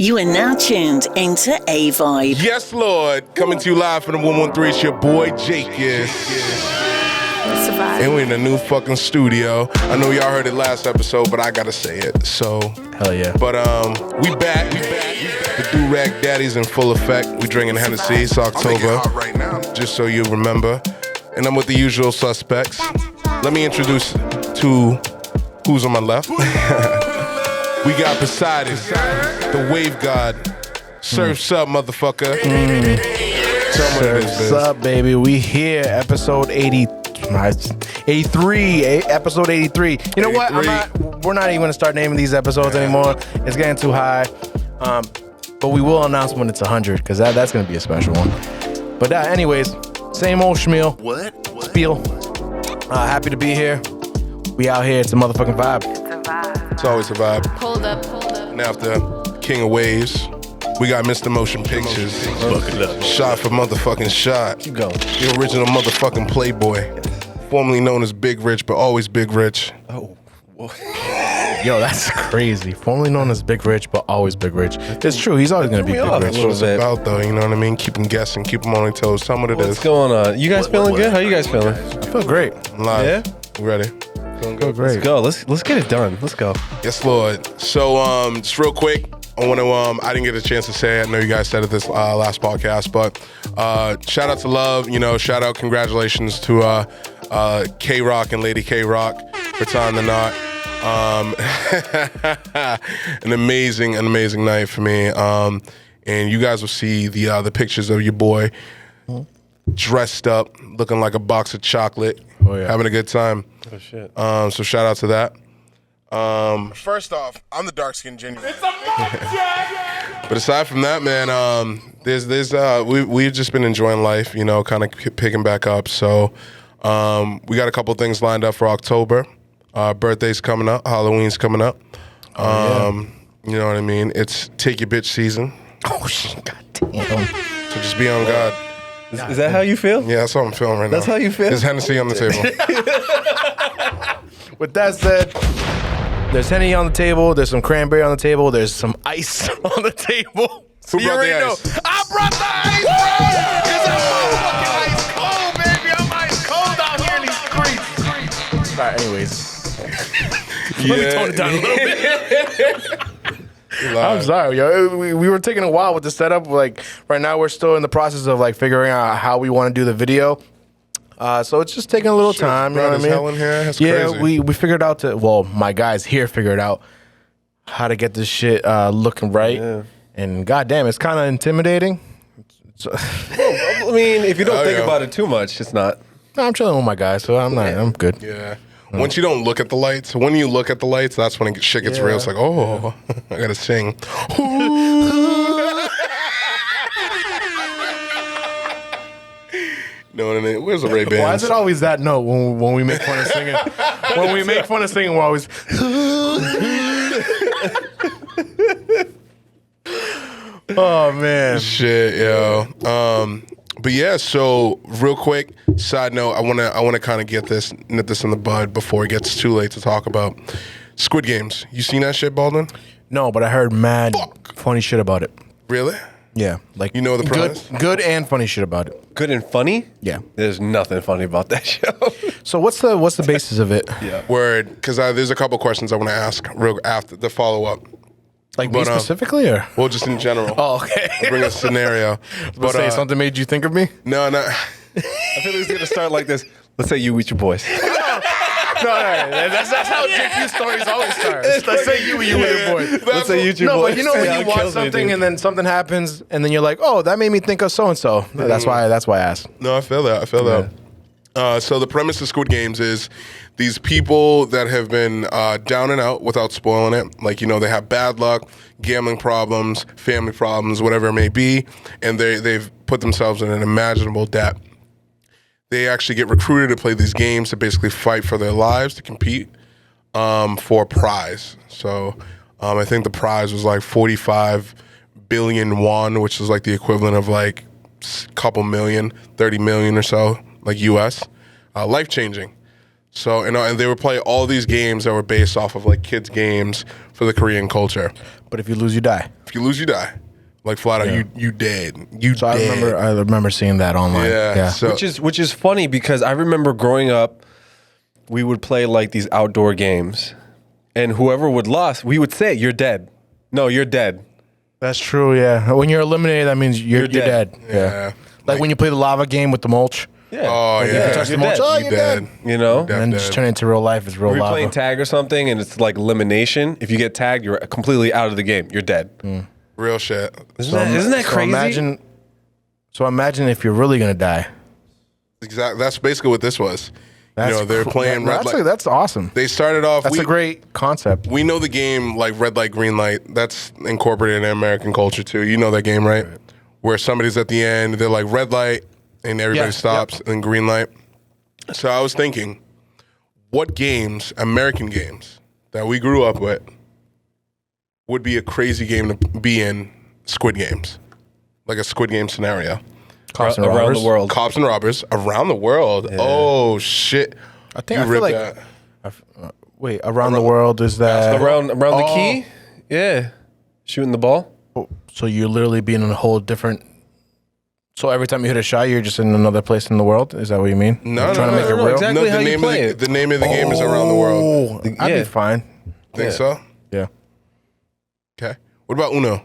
You are now tuned into A Vibe. Yes, Lord. Coming to you live from the 113. It's your boy, Jakis. And we're in a new fucking studio. I know y'all heard it last episode, but I gotta say it. So, hell yeah. But we back. The Do-Rag Daddy's in full effect. We drinking Hennessy. It's October. Right now. Just so you remember. And I'm with the usual suspects. Let me introduce to who's on my left. We got Poseidon, the wave god. Surf's up, motherfucker. Surf's up, baby. We here, episode 83. Episode 83. You know what? We're not even going to start naming these episodes anymore. It's getting too high. But we will announce when it's 100, because that's going to be a special one. But anyways, same old schmeal. What? Spiel. Happy to be here. We out here. It's a motherfucking vibe. It's always a vibe. Hold up. And after King of Waves, we got Mr. Motion Pictures. Shot for motherfucking shot. Keep going. The original motherfucking Playboy. Formerly known as Big Rich, but always Big Rich. Oh. Yo, that's crazy. Formerly known as Big Rich, but always Big Rich. It's true. He's always going to be Big Rich. That's what it's about, though. You know what I mean? Keep them guessing. Keep them on their toes. Tell them what it is. What's going on? You guys feeling good? How you guys feeling? I feel great. I'm live. Yeah? You ready? Feel great. Let's go. Let's get it done. Let's go. Yes, Lord. So, just real quick, I want to. I didn't get a chance to say it. I know you guys said it this last podcast, but shout out to Love. You know, shout out, congratulations to K-Rock and Lady K-Rock for tying the knot. An amazing night for me. And you guys will see the pictures of your boy dressed up, looking like a box of chocolate, having a good time. Oh shit. So shout out to that. First off, I'm the dark-skinned genuine. It's a But aside from that, man, we've just been enjoying life, you know, kind of picking back up. So we got a couple things lined up for October. Birthday's coming up, Halloween's coming up. You know what I mean? It's take your bitch season. Oh shit! God damn. So just be on God. Is that how you feel? Yeah, that's how I'm feeling right now. That's how you feel? There's Hennessy on the table. With that said, there's Henny on the table. There's some cranberry on the table. There's some ice on the table. Who brought the ice? I brought the ice, bro! It's a motherfucking ice cold, baby. I'm ice cold out here in these streets. All right, anyways. Let me tone it down a little bit. I'm sorry, yo. We were taking a while with the setup. Like, right now, we're still in the process of, like, figuring out how we want to do the video. So it's just taking a little time, you know what I mean? Hell in here. That's yeah, crazy. we figured out my guys here figured out how to get this shit looking right. Yeah. And goddamn, it's kind of intimidating. I mean, if you don't think about it too much, it's not. No, I'm chilling with my guys, so I'm good. Yeah. Once you don't look at the lights, when you look at the lights, that's when shit gets real. It's like, I gotta sing. You know what I mean? Where's the Ray-Bans? Why is it always that note when we make fun of singing? When we make fun of singing, we're always. Oh man, shit, yo. But yeah, so real quick, side note, I wanna kind of nip this in the bud before it gets too late to talk about Squid Games. You seen that shit, Baldwin? No, but I heard mad funny shit about it. Really? Yeah, like you know the premise? Good and funny shit about it. Good and funny? Yeah. There's nothing funny about that show. So what's the basis of it? Yeah. Word, because there's a couple questions I want to ask real after the follow up. Like me specifically, or? Well, just in general. Oh, okay. I'll bring a scenario. But say something made you think of me? No. I feel like it's gonna start like this. Let's say you with your boys. No, that's how JQ stories always start. Let's say you with your boy. Let's say you with your boy. No, but you know when you watch something and then something happens and then you're like, oh, that made me think of so and so. That's why I asked. No, I feel that. So the premise of Squid Games is these people that have been down and out, without spoiling it, like, you know, they have bad luck, gambling problems, family problems, whatever it may be, and they've put themselves in an imaginable debt. They actually get recruited to play these games to basically fight for their lives, to compete for a prize. So I think the prize was like 45 billion won, which is like the equivalent of like a couple million, 30 million or so, like US. Life-changing. So, and they would play all these games that were based off of like kids' games for the Korean culture. But if you lose, you die. If you lose, you die. Like flat out, you dead. You So dead. I remember seeing that online. Yeah. So, Which is funny because I remember growing up, we would play like these outdoor games, and whoever would lose, we would say, "You're dead." No, you're dead. That's true. Yeah. When you're eliminated, that means you're dead. yeah. Like when you play the lava game with the mulch. Yeah. Oh Like, yeah. if you touch the You're mulch, dead. oh, You you're dead. dead. You know. Dead. And then just turn into real life. It's real If you're lava. playing tag or something, and it's like elimination. If you get tagged, you're completely out of the game. You're dead. Real shit. Isn't that crazy? So imagine if you're really gonna die. Exactly. That's basically what this was. They're playing red light. That's awesome. They started off. That's a great concept. We know the game like red light, green light. That's incorporated in American culture too. You know that game, right? Where somebody's at the end, they're like red light, and everybody stops, and green light. So I was thinking, what games, American games, that we grew up with, would be a crazy game to be in Squid Games? Like a Squid Game scenario. Cops and around robbers. the world. Cops and robbers around the world. Oh, shit. I think You I feel ripped like. that. Wait, around the world is that? around the key. Yeah, shooting the ball. So you're literally being in a whole different. So every time you hit a shot, you're just in another place in the world. Is that what you mean? No, You're trying to make it no, real. exactly. No, how you play it. the name of the game is around the world. Oh, I'd Yeah. be fine. Think so? Yeah. Okay. What about Uno?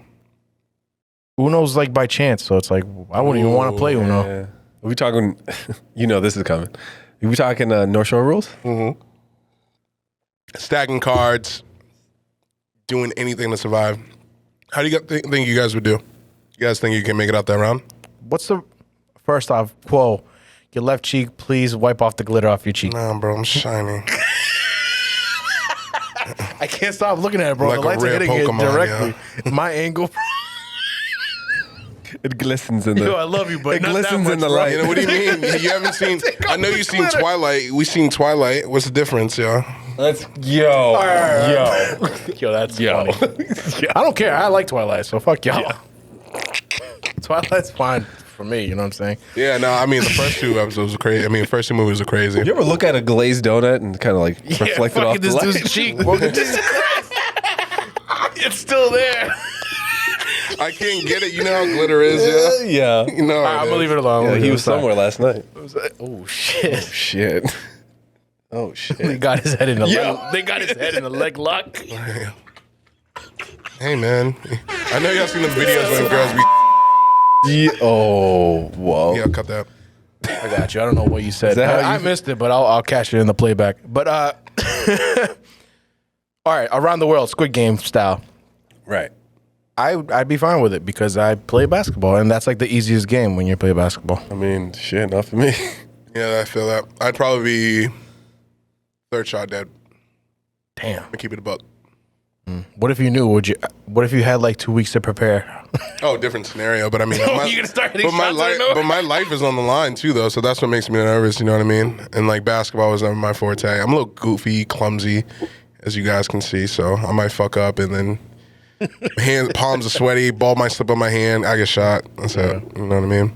Uno's like by chance, so it's like I wouldn't even want to play Uno. Yeah. Are we talking? This is coming. Are we talking North Shore rules? Stacking cards, doing anything to survive. How do you think you guys would do? You guys think you can make it out that round? What's the first off? Whoa, your left cheek, please wipe off the glitter off your cheek. Nah, bro, I'm shining. I can't stop looking at it, bro. Like the a lights are rare hitting it Pokemon, directly. My angle. It glistens in the. Yo, I love you, but it not that glistens much, in the bro. light. You know what do you mean? You haven't seen? I know you've seen Twilight. We seen Twilight. What's the difference, yo? Let's yo. Yo, that's funny. I don't care. I like Twilight, so fuck y'all. Twilight's fine for me. You know what I'm saying? Yeah, no, I mean the first two episodes were crazy. I mean, the first two movies were crazy. You ever look at a glazed donut and kind of like reflect it off this the light? dude's cheek, bro. Jesus Christ. It's still there. I can't get it. You know how glitter is, yeah. Yeah. You know, I'm gonna leave it alone. Yeah, he was somewhere last night. Oh shit! Shit. Oh shit. They got his head in the leg. They got his head in the leg lock. Hey, man. I know y'all seen the videos when girls be. Oh, whoa. Yeah, cut that. I got you. I don't know what you said. that how I you- missed it, but I'll catch it in the playback. But all right, around the world, Squid Game style. Right. I'd be fine with it because I play basketball, and that's like the easiest game when you play basketball. I mean, shit, not for me. Yeah, I feel that. I'd probably be third shot dead. Damn. I keep it a buck. What if you knew? What if you had like 2 weeks to prepare? Oh, different scenario, but I mean, You're gonna start hitting but my shots right now? but my life is on the line too, though. So that's what makes me nervous. You know what I mean? And like basketball was never my forte. I'm a little goofy, clumsy, as you guys can see. So I might fuck up, and then palms are sweaty, ball might slip on my hand. I get shot. That's it. You know what I mean?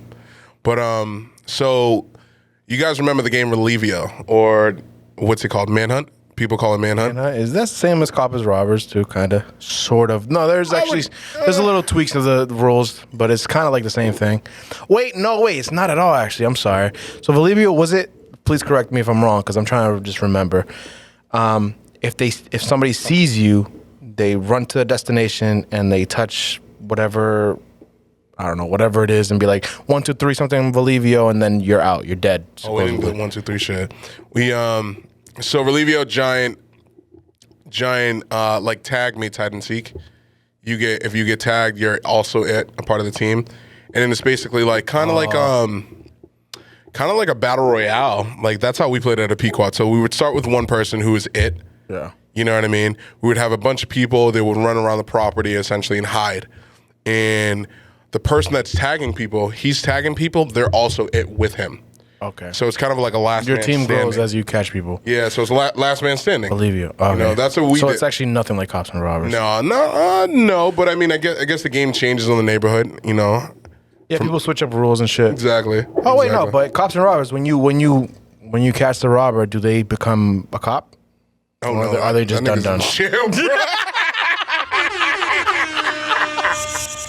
But so you guys remember the game Relivio, or what's it called? Manhunt. People call it Manhunt. Is that the same as Coppers Robbers too? Kind of, sort of. No, there's actually there's a little tweaks of the rules, but it's kind of like the same thing. Wait, it's not at all. Actually, I'm sorry. So Valivio, was it? Please correct me if I'm wrong, because I'm trying to just remember. If somebody sees you, they run to the destination and they touch whatever. I don't know, whatever it is, and be like 1, 2, 3, something Valivio, and then you're out. You're dead. Oh, we didn't do 1, 2, 3 shit. We So Relivio giant like tag meets hide and seek. If you get tagged, you're also a part of the team, and then it's basically like kind of like a battle royale. Like that's how we played at a Pequot. So we would start with one person who is it. Yeah. You know what I mean? We would have a bunch of people. They would run around the property essentially and hide, and the person that's tagging people, he's tagging people. They're also it with him. Okay. So it's kind of like a last. Your man team standing. grows as you catch people. Yeah, so it's last man standing. Believe you. Okay. You know, that's what we So did. it's actually nothing like Cops and Robbers. No. But I mean, I guess the game changes on the neighborhood. You know, Yeah, people switch up rules and shit. exactly. Oh wait, no. Exactly. But Cops and Robbers, when you catch the robber, do they become a cop? Oh, Or no, are they just that nigga's done? in jail, bro.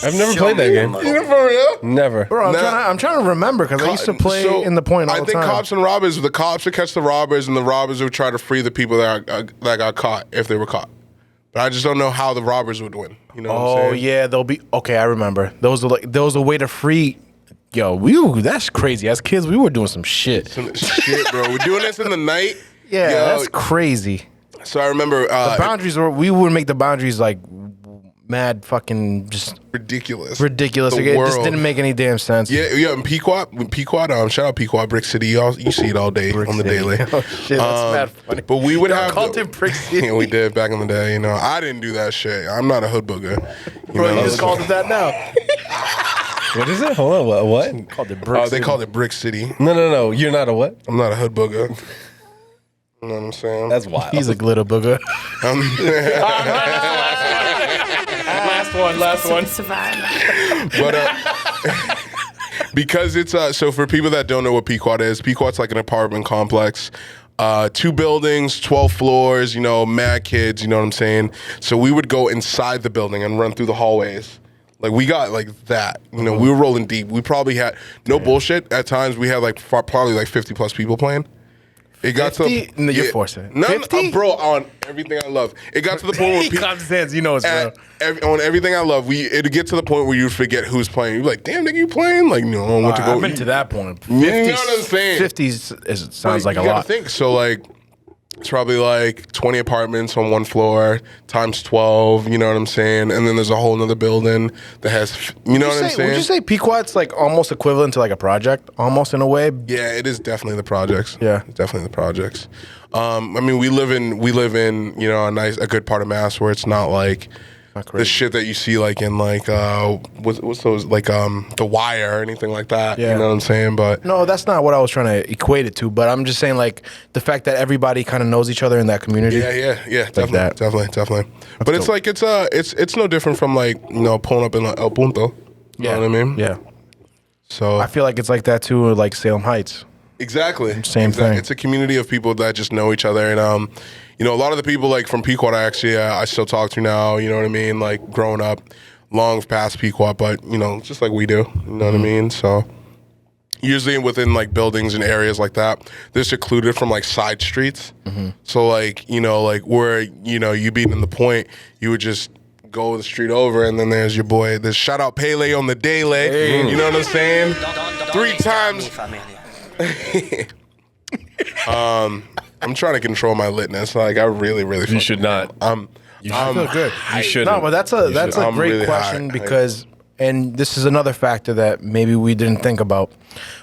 I've never played that game. You know, for real? Never. Bro, I'm trying to remember because I used to play in the point all the time. I think cops and robbers, the cops would catch the robbers, and the robbers would try to free the people that got caught if they were caught. But I just don't know how the robbers would win. You know what I'm saying? Oh yeah, they'll be okay. I remember. There was a way to free. Yo, that's crazy. As kids, we were doing some shit. Shit, bro. We're doing this in the night. Yeah, that's crazy. So I remember The boundaries we would make the boundaries like mad fucking just ridiculous. It just didn't make any damn sense. Yeah, and Pequot, shout out Pequot, Brick City. You see it all day on the daily. Oh shit, that's mad funny. But we would have called it Brick City. Yeah, we did back in the day. You know, I didn't do that shit. I'm not a hood booger. Bro, you just called it that now. What is it? Hold on. What? Called it Brick City. They called it Brick City. No. You're not a what? I'm not a hood booger. You know what I'm saying? That's wild. He's a glitter booger. Last one. But because it's so for people that don't know what Pequot is, Pequot's like an apartment complex. 2 buildings, 12 floors, you know, mad kids, you know what I'm saying? So we would go inside the building and run through the hallways. Like we got like that, you know, we were rolling deep. We probably had, no bullshit, at times we had like probably like 50 plus people playing. It got 50? to No, you're forcing it. 50? Bro, on everything I love. It got to the point where He claps his hands, you know it's real. on everything I love, it'd get to the point where you forget who's playing. You're like, damn, nigga, you playing? Like, no, I want to go. I've been to that point. 50, you know what I'm saying? 50 sounds like a you gotta lot. think. So, like, it's probably like 20 apartments on one floor times 12, you know what I'm saying? And then there's a whole nother building that has, you know what I'm saying? Would you say Pequot's like almost equivalent to like a project, almost in a way? Yeah, it is definitely the projects. Yeah. It's definitely the projects. I mean, we live in, you know, a good part of Mass where it's not like the shit that you see like in like what's those like The Wire or anything like that. Yeah. You know what I'm saying? But No, that's not what I was trying to equate it to. But I'm just saying like the fact that everybody kind of knows each other in that community. yeah, definitely, that. definitely. But it's like it's no different from like, you know, pulling up in like El Punto. You know what I mean? Yeah. So I feel like it's like that too, like Salem Heights. exactly, Same thing. It's a community of people that just know each other, and you know, a lot of the people like from Pequot, I still talk to now. You know what I mean? Like growing up, long past Pequot, but you know, just like we do. You know what I mean? So usually within like buildings and areas like that, they're secluded from like side streets. So like, you know, like where, you know, you being in the point, you would just go the street over, and then there's your boy. There's shout out Pele on the daily. You know what I'm saying? 3 times. I'm trying to control my litness. Like I really You should not. I feel good. You should. No, but that's a I'm great really question high. because, and this is another factor that maybe we didn't think about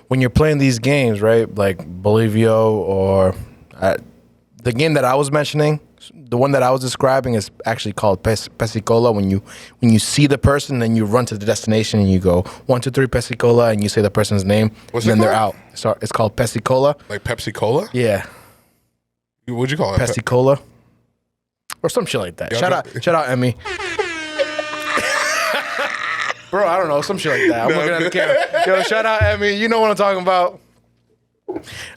when you're playing these games, right? Like Bolivio or the game that I was mentioning, the one that I was describing is actually called Pesicola. When you see the person, then you run to the destination and you go 1, 2, 3 Pesicola, and you say the person's name, What's and it then they're called? out. So it's called Pesicola. like Pepsi Cola. Yeah, What'd you call it? Pesicola. Or some shit like that. Yeah, Shout out, Emmy. Bro, I don't know, some shit like that. I'm looking at the camera. Yo, shout out Emmy. You know what I'm talking about.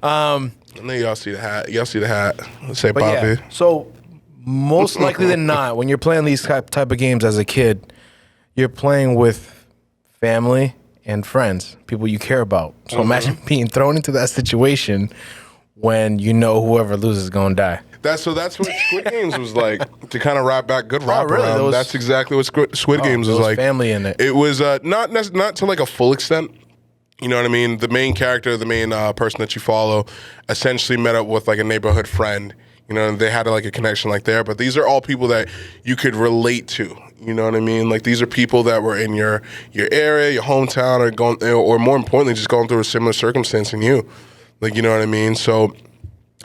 I know y'all see the hat. Y'all see the hat. Let's say But Bobby. yeah, so most likely than not, when you're playing these type of games as a kid, you're playing with family and friends, people you care about. So imagine being thrown into that situation when you know whoever loses is gonna die. That's what Squid Games was like. To kind of wrap back, good wrap really? around. There was- That's exactly what Squid Games there was was like. family in it. It was not to like a full extent. You know what I mean? The main character, the main person that you follow, essentially met up with like a neighborhood friend. You know, and they had like a connection like there. But these are all people that you could relate to. You know what I mean? Like these are people that were in your area, your hometown, or more importantly, just going through a similar circumstance than you. Like, you know what I mean? So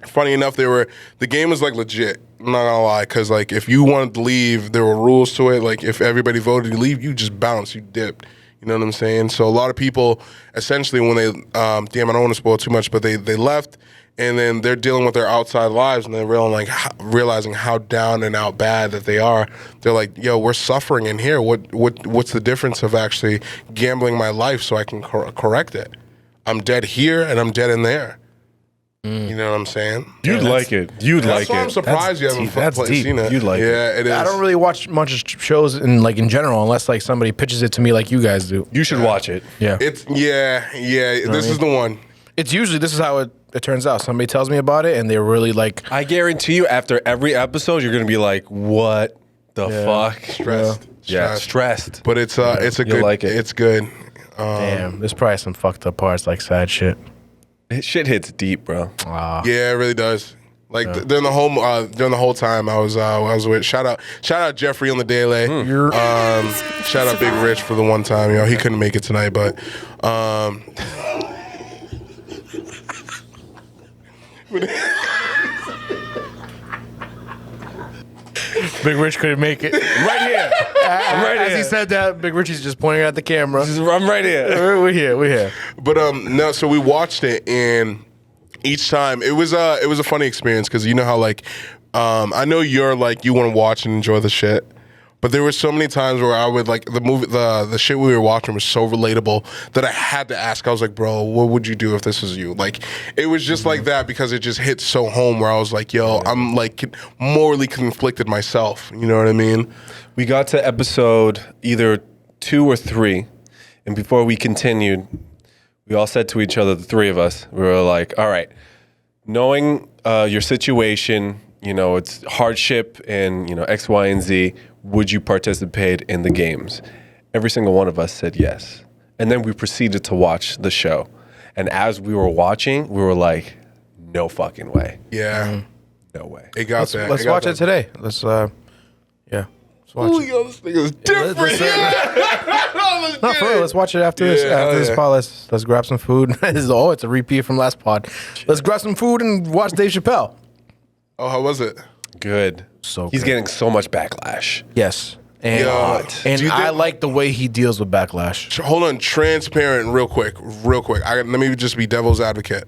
funny enough, the game was like legit. I'm not gonna lie, because like if you wanted to leave, there were rules to it. Like if everybody voted to leave, you just bounced, you dipped. You know what I'm saying? So a lot of people, essentially, when they, damn, I don't want to spoil too much, but they left, and then they're dealing with their outside lives, and they're realizing how down and out bad that they are. They're like, yo, we're suffering in here. What's the difference of actually gambling my life so I can correct it? I'm dead here and I'm dead in there. You know what I'm saying? You'd like it. You'd That's like why I'm it. surprised you haven't seen it. You'd like it. Yeah, it is. I don't really watch much shows in general unless like somebody pitches it to me like you guys do. You should watch it. Yeah. It's this is the one. It's usually this is how it turns out. Somebody tells me about it and they're really like I guarantee you, after every episode, you're gonna be like, "What the fuck?" Stressed. Yeah, stressed. But it's a You'll good. like it. It's good. damn, there's probably some fucked up parts like sad shit. Shit hits deep, bro. Yeah, it really does. Like during the whole time I was with shout out Jeffrey on the daily. Shout out Big Rich for the one time. You know he couldn't make it tonight, but Big Rich couldn't make it. Right here. As he said that, Big Rich is just pointing at the camera. I'm right here. We're here. But no, so we watched it, and each time it was a funny experience because you know how like I know you're like you want to watch and enjoy the shit, but there were so many times where I would like the shit we were watching was so relatable that I had to ask. I was like, bro, what would you do if this was you? Like it was just like that because it just hit so home where I was like, yo, I'm like morally conflicted myself. You know what I mean? We got to episode either 2 or 3, and before we continued, we all said to each other, the three of us, we were like, all right, knowing your situation, you know, it's hardship and, you know, X, Y, and Z, would you participate in the games? Every single one of us said yes. And then we proceeded to watch the show. And as we were watching, we were like, no fucking way. Yeah, No way. it got that. Let's watch it today. Let's Let's watch it. Yo, this thing is different. No, for real. Let's watch it after this. After this pod, let's grab some food. It's a repeat from last pod. Let's grab some food and watch Dave Chappelle. Oh, how was it? Good. So He's good. getting so much backlash. Yes, and Yo, and do you I think- like the way he deals with backlash. Hold on, transparent, real quick. Let me just be devil's advocate.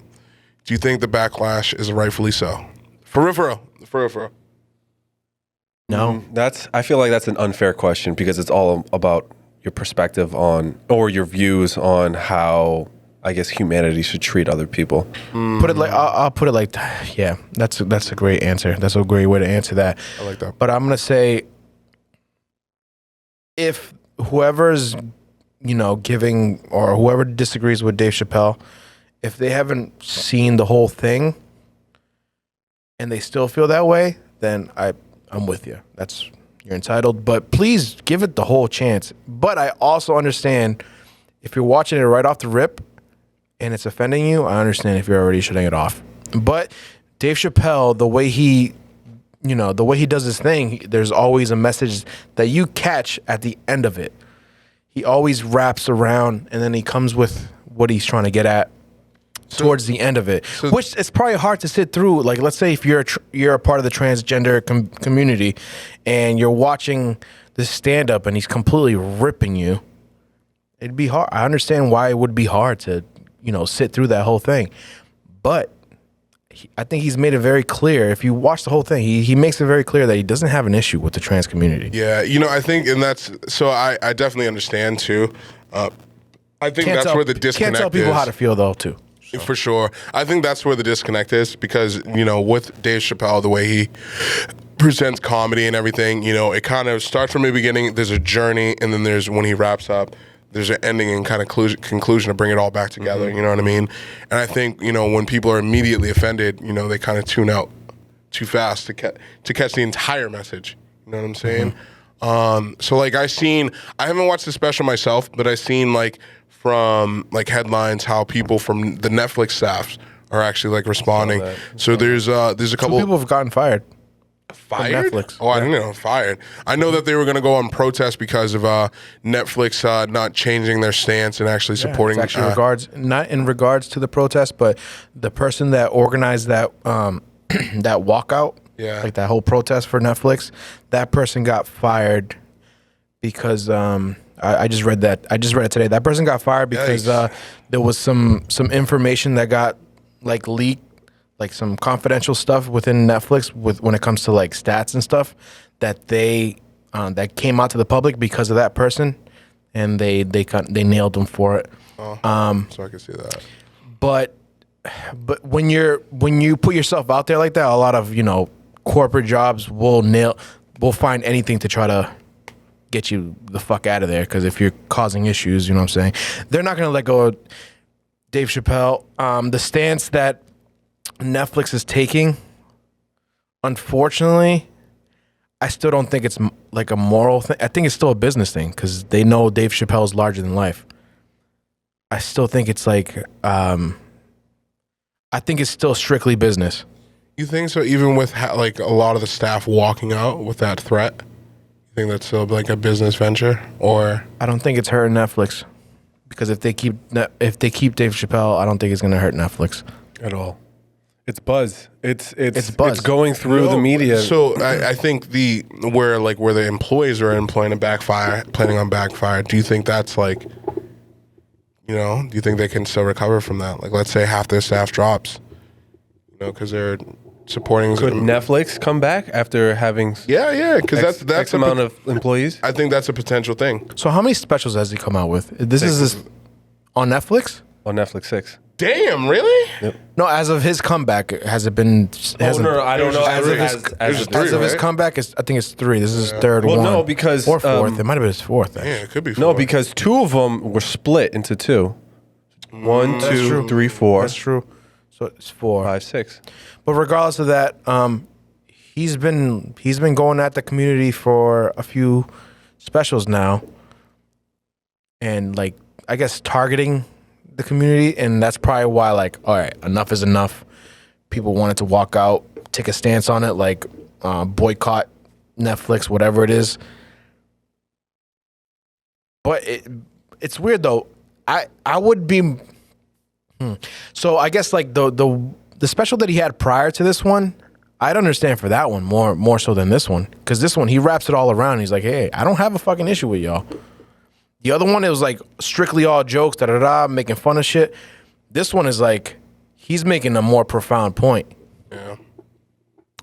Do you think the backlash is rightfully so? For real. No, I feel like that's an unfair question because it's all about your perspective on, or your views on how, I guess, humanity should treat other people. put it like I'll put it like, yeah, that's a great answer. That's a great way to answer that. I like that. But I'm gonna say, if whoever's giving or whoever disagrees with Dave Chappelle, if they haven't seen the whole thing and they still feel that way, then I'm with you. You're entitled, but please give it the whole chance. But I also understand if you're watching it right off the rip and it's offending you, I understand if you're already shutting it off. But Dave Chappelle, the way he does his thing, there's always a message that you catch at the end of it. He always wraps around and then he comes with what he's trying to get at towards the end of it, which is probably hard to sit through. Like, let's say if you're a part of the transgender community and you're watching this stand-up and he's completely ripping you, it'd be hard. I understand why it would be hard to, sit through that whole thing. But I think he's made it very clear. If you watch the whole thing, he makes it very clear that he doesn't have an issue with the trans community. Yeah, I think, and that's so. I definitely understand too. I think that's where the disconnect Can't tell people is. how to feel though, too. For sure. I think that's where the disconnect is because, with Dave Chappelle, the way he presents comedy and everything, it kind of starts from the beginning. There's a journey, and then there's when he wraps up, there's an ending and kind of conclusion to bring it all back together. You know what I mean? And I think, when people are immediately offended, they kind of tune out too fast to catch the entire message. You know what I'm saying? So, like, I haven't watched the special myself, but I've seen, like, from like headlines how people from the Netflix staffs are actually like responding. So there's a couple People have gotten fired. fired. Netflix. Oh, I didn't know fired. I know that they were going to go on protest because of Netflix not changing their stance and actually supporting. It's actually not in regards to the protest, but the person that organized that that walkout, like that whole protest for Netflix, that person got fired because I just read that. I just read it today. That person got fired because there was some information that got like leaked, like some confidential stuff within Netflix when it comes to like stats and stuff that that came out to the public because of that person, and they nailed them for it. So I can see that. But but when you put yourself out there like that, a lot of corporate jobs will find anything to try to get you the fuck out of there, because if you're causing issues, you know what I'm saying, they're not going to let go of Dave Chappelle. The stance that Netflix is taking, unfortunately, I still don't think it's like a moral thing. I think it's still a business thing, because they know Dave Chappelle is larger than life. I still think it's like, I think it's still strictly business. You think so? Even with like a lot of the staff walking out with that threat, you think that's still like a business venture? Or I don't think it's hurting Netflix, because if they keep Dave Chappelle, I don't think it's going to hurt Netflix at all. It's buzz. It's buzz. It's going through the media. So I think where the employees are planning on backfire. Do you think that's like, do you think they can still recover from that? Like, let's say half their staff drops, because they're supporting. Could Netflix come back after having? Yeah, because that's X amount of employees. I think that's a potential thing. So how many specials has he come out with? This is on Netflix? On Netflix 6. Damn, really? Yep. No, as of his comeback, has it been? No, I don't know. As of his comeback, I think it's 3. This is his third one. Well, no, because or 4th. It might have been his 4th. Actually. Yeah, it could be 4. No, because 2 of them were split into 2. 1, 2, 3, 4. That's true. So it's 4, 5, 6. But regardless of that, he's been going at the community for a few specials now, and like, I guess, targeting the community, and that's probably why, like, all right, enough is enough. People wanted to walk out, take a stance on it, like boycott Netflix, whatever it is. But it's weird though. I would be. So I guess like the special that he had prior to this one, I'd understand for that one more so than this one, because this one he wraps it all around. He's like, hey, I don't have a fucking issue with y'all. The other one, it was like strictly all jokes, making fun of shit. This one is like, he's making a more profound point. Yeah.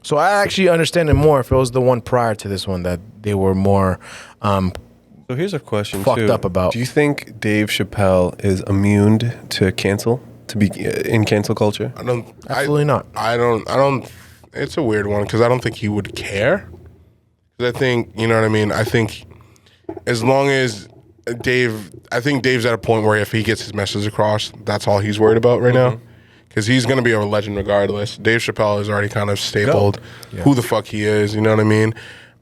So I actually understand it more if it was the one prior to this one that they were more So here's a question fucked up about. Do you think Dave Chappelle is immune to be in cancel culture? Absolutely not. I don't. It's a weird one, because I don't think he would care. 'Cause I think, you know what I mean? I think as long as I think Dave's at a point where if he gets his message across, that's all he's worried about right now. Because he's going to be a legend regardless. Dave Chappelle is already kind of stapled who the fuck he is, you know what I mean?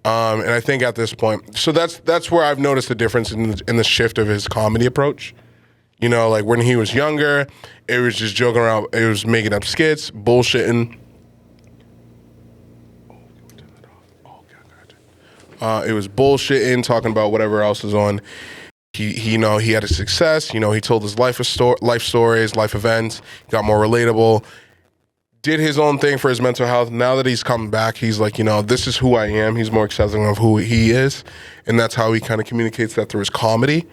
And I think at this point, so that's where I've noticed the difference in the shift of his comedy approach. Like when he was younger, it was just joking around, it was making up skits, bullshitting. It was bullshitting, talking about whatever else is on. He had a success. He told his life stories, life events, got more relatable, did his own thing for his mental health. Now that he's coming back, he's like, this is who I am. He's more accepting of who he is, and that's how he kind of communicates that through his comedy.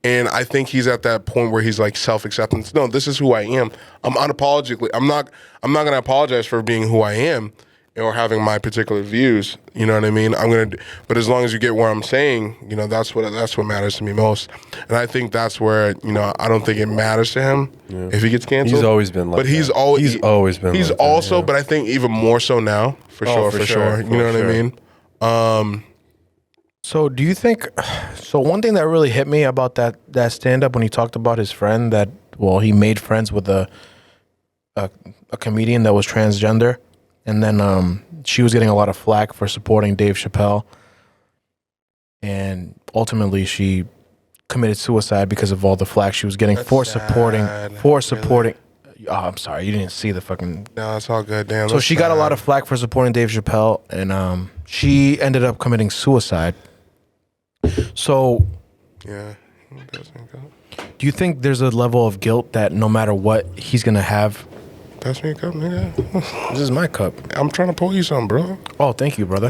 And I think he's at that point where he's like self-acceptance. No, this is who I am. I'm unapologetically. I'm not going to apologize for being who I am or having my particular views. You know what I mean? But as long as you get where I'm saying, that's what matters to me most. And I think that's where, I don't think it matters to him if he gets canceled. He's always been like that. He's always been. He's like also, that, yeah. But I think even more so now, for sure. You know what I mean? So do you think? So one thing that really hit me about that stand up when he talked about his friend he made friends with a comedian that was transgender. And then she was getting a lot of flack for supporting Dave Chappelle. And ultimately she committed suicide because of all the flack she was getting for supporting. Oh, I'm sorry, you didn't see the fucking. No, it's all good. Damn. So she got a lot of flack for supporting Dave Chappelle, and she ended up committing suicide. So, yeah. Do you think there's a level of guilt that no matter what he's gonna have? Pass me a cup, nigga. This is my cup. I'm trying to pour you some, bro. Oh, thank you, brother.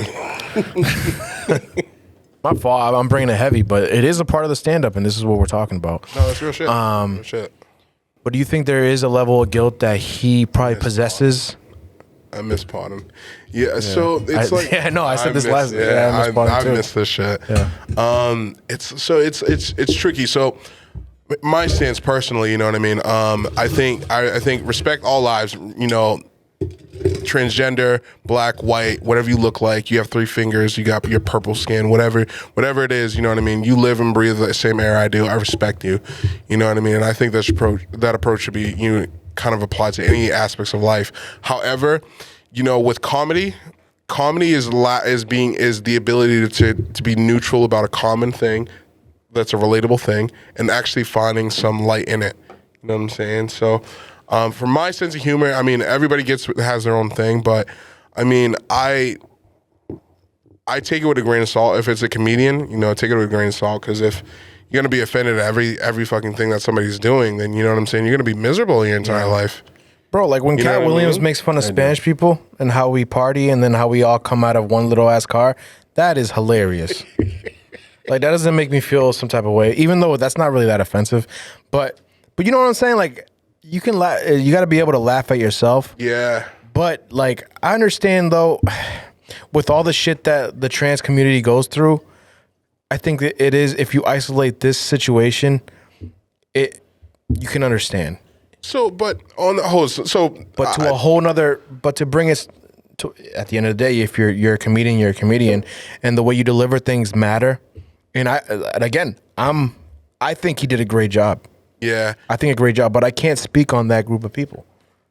My fault. I'm bringing it heavy, but it is a part of the stand-up, and this is what we're talking about. No, that's real shit. Real shit. But do you think there is a level of guilt that he probably possesses? I miss potting. Yeah, so it's like I said this last. I miss this shit. Yeah. It's tricky. So my stance personally, you know what I mean? I think respect all lives, you know, transgender, black, white, whatever you look like, you have 3 fingers, you got your purple skin, whatever it is, you know what I mean? You live and breathe the same air I do. I respect you. You know what I mean? And I think that approach should be, you know, kind of applied to any aspects of life. However, you know, with comedy is the ability to be neutral about a common thing that's a relatable thing and actually finding some light in it. You know what I'm saying? So for my sense of humor, I mean, everybody has their own thing, but I mean, I take it with a grain of salt. If it's a comedian, you know, take it with a grain of salt, because if you're gonna be offended at every fucking thing that somebody's doing, then you know what I'm saying, you're gonna be miserable your entire life. Bro, like when Cat Williams makes fun of Spanish people and how we party and then how we all come out of one little ass car, that is hilarious. Like, that doesn't make me feel some type of way, even though that's not really that offensive. But you know what I'm saying? Like, you can you got to be able to laugh at yourself. Yeah. But like, I understand though, with all the shit that the trans community goes through, I think that it is, if you isolate this situation, you can understand. So, but on the whole, but to a whole nother, but to bring us to, at the end of the day, if you're a comedian, you're a comedian, and the way you deliver things matter. And I think he did a great job. Yeah, I think a great job, but I can't speak on that group of people.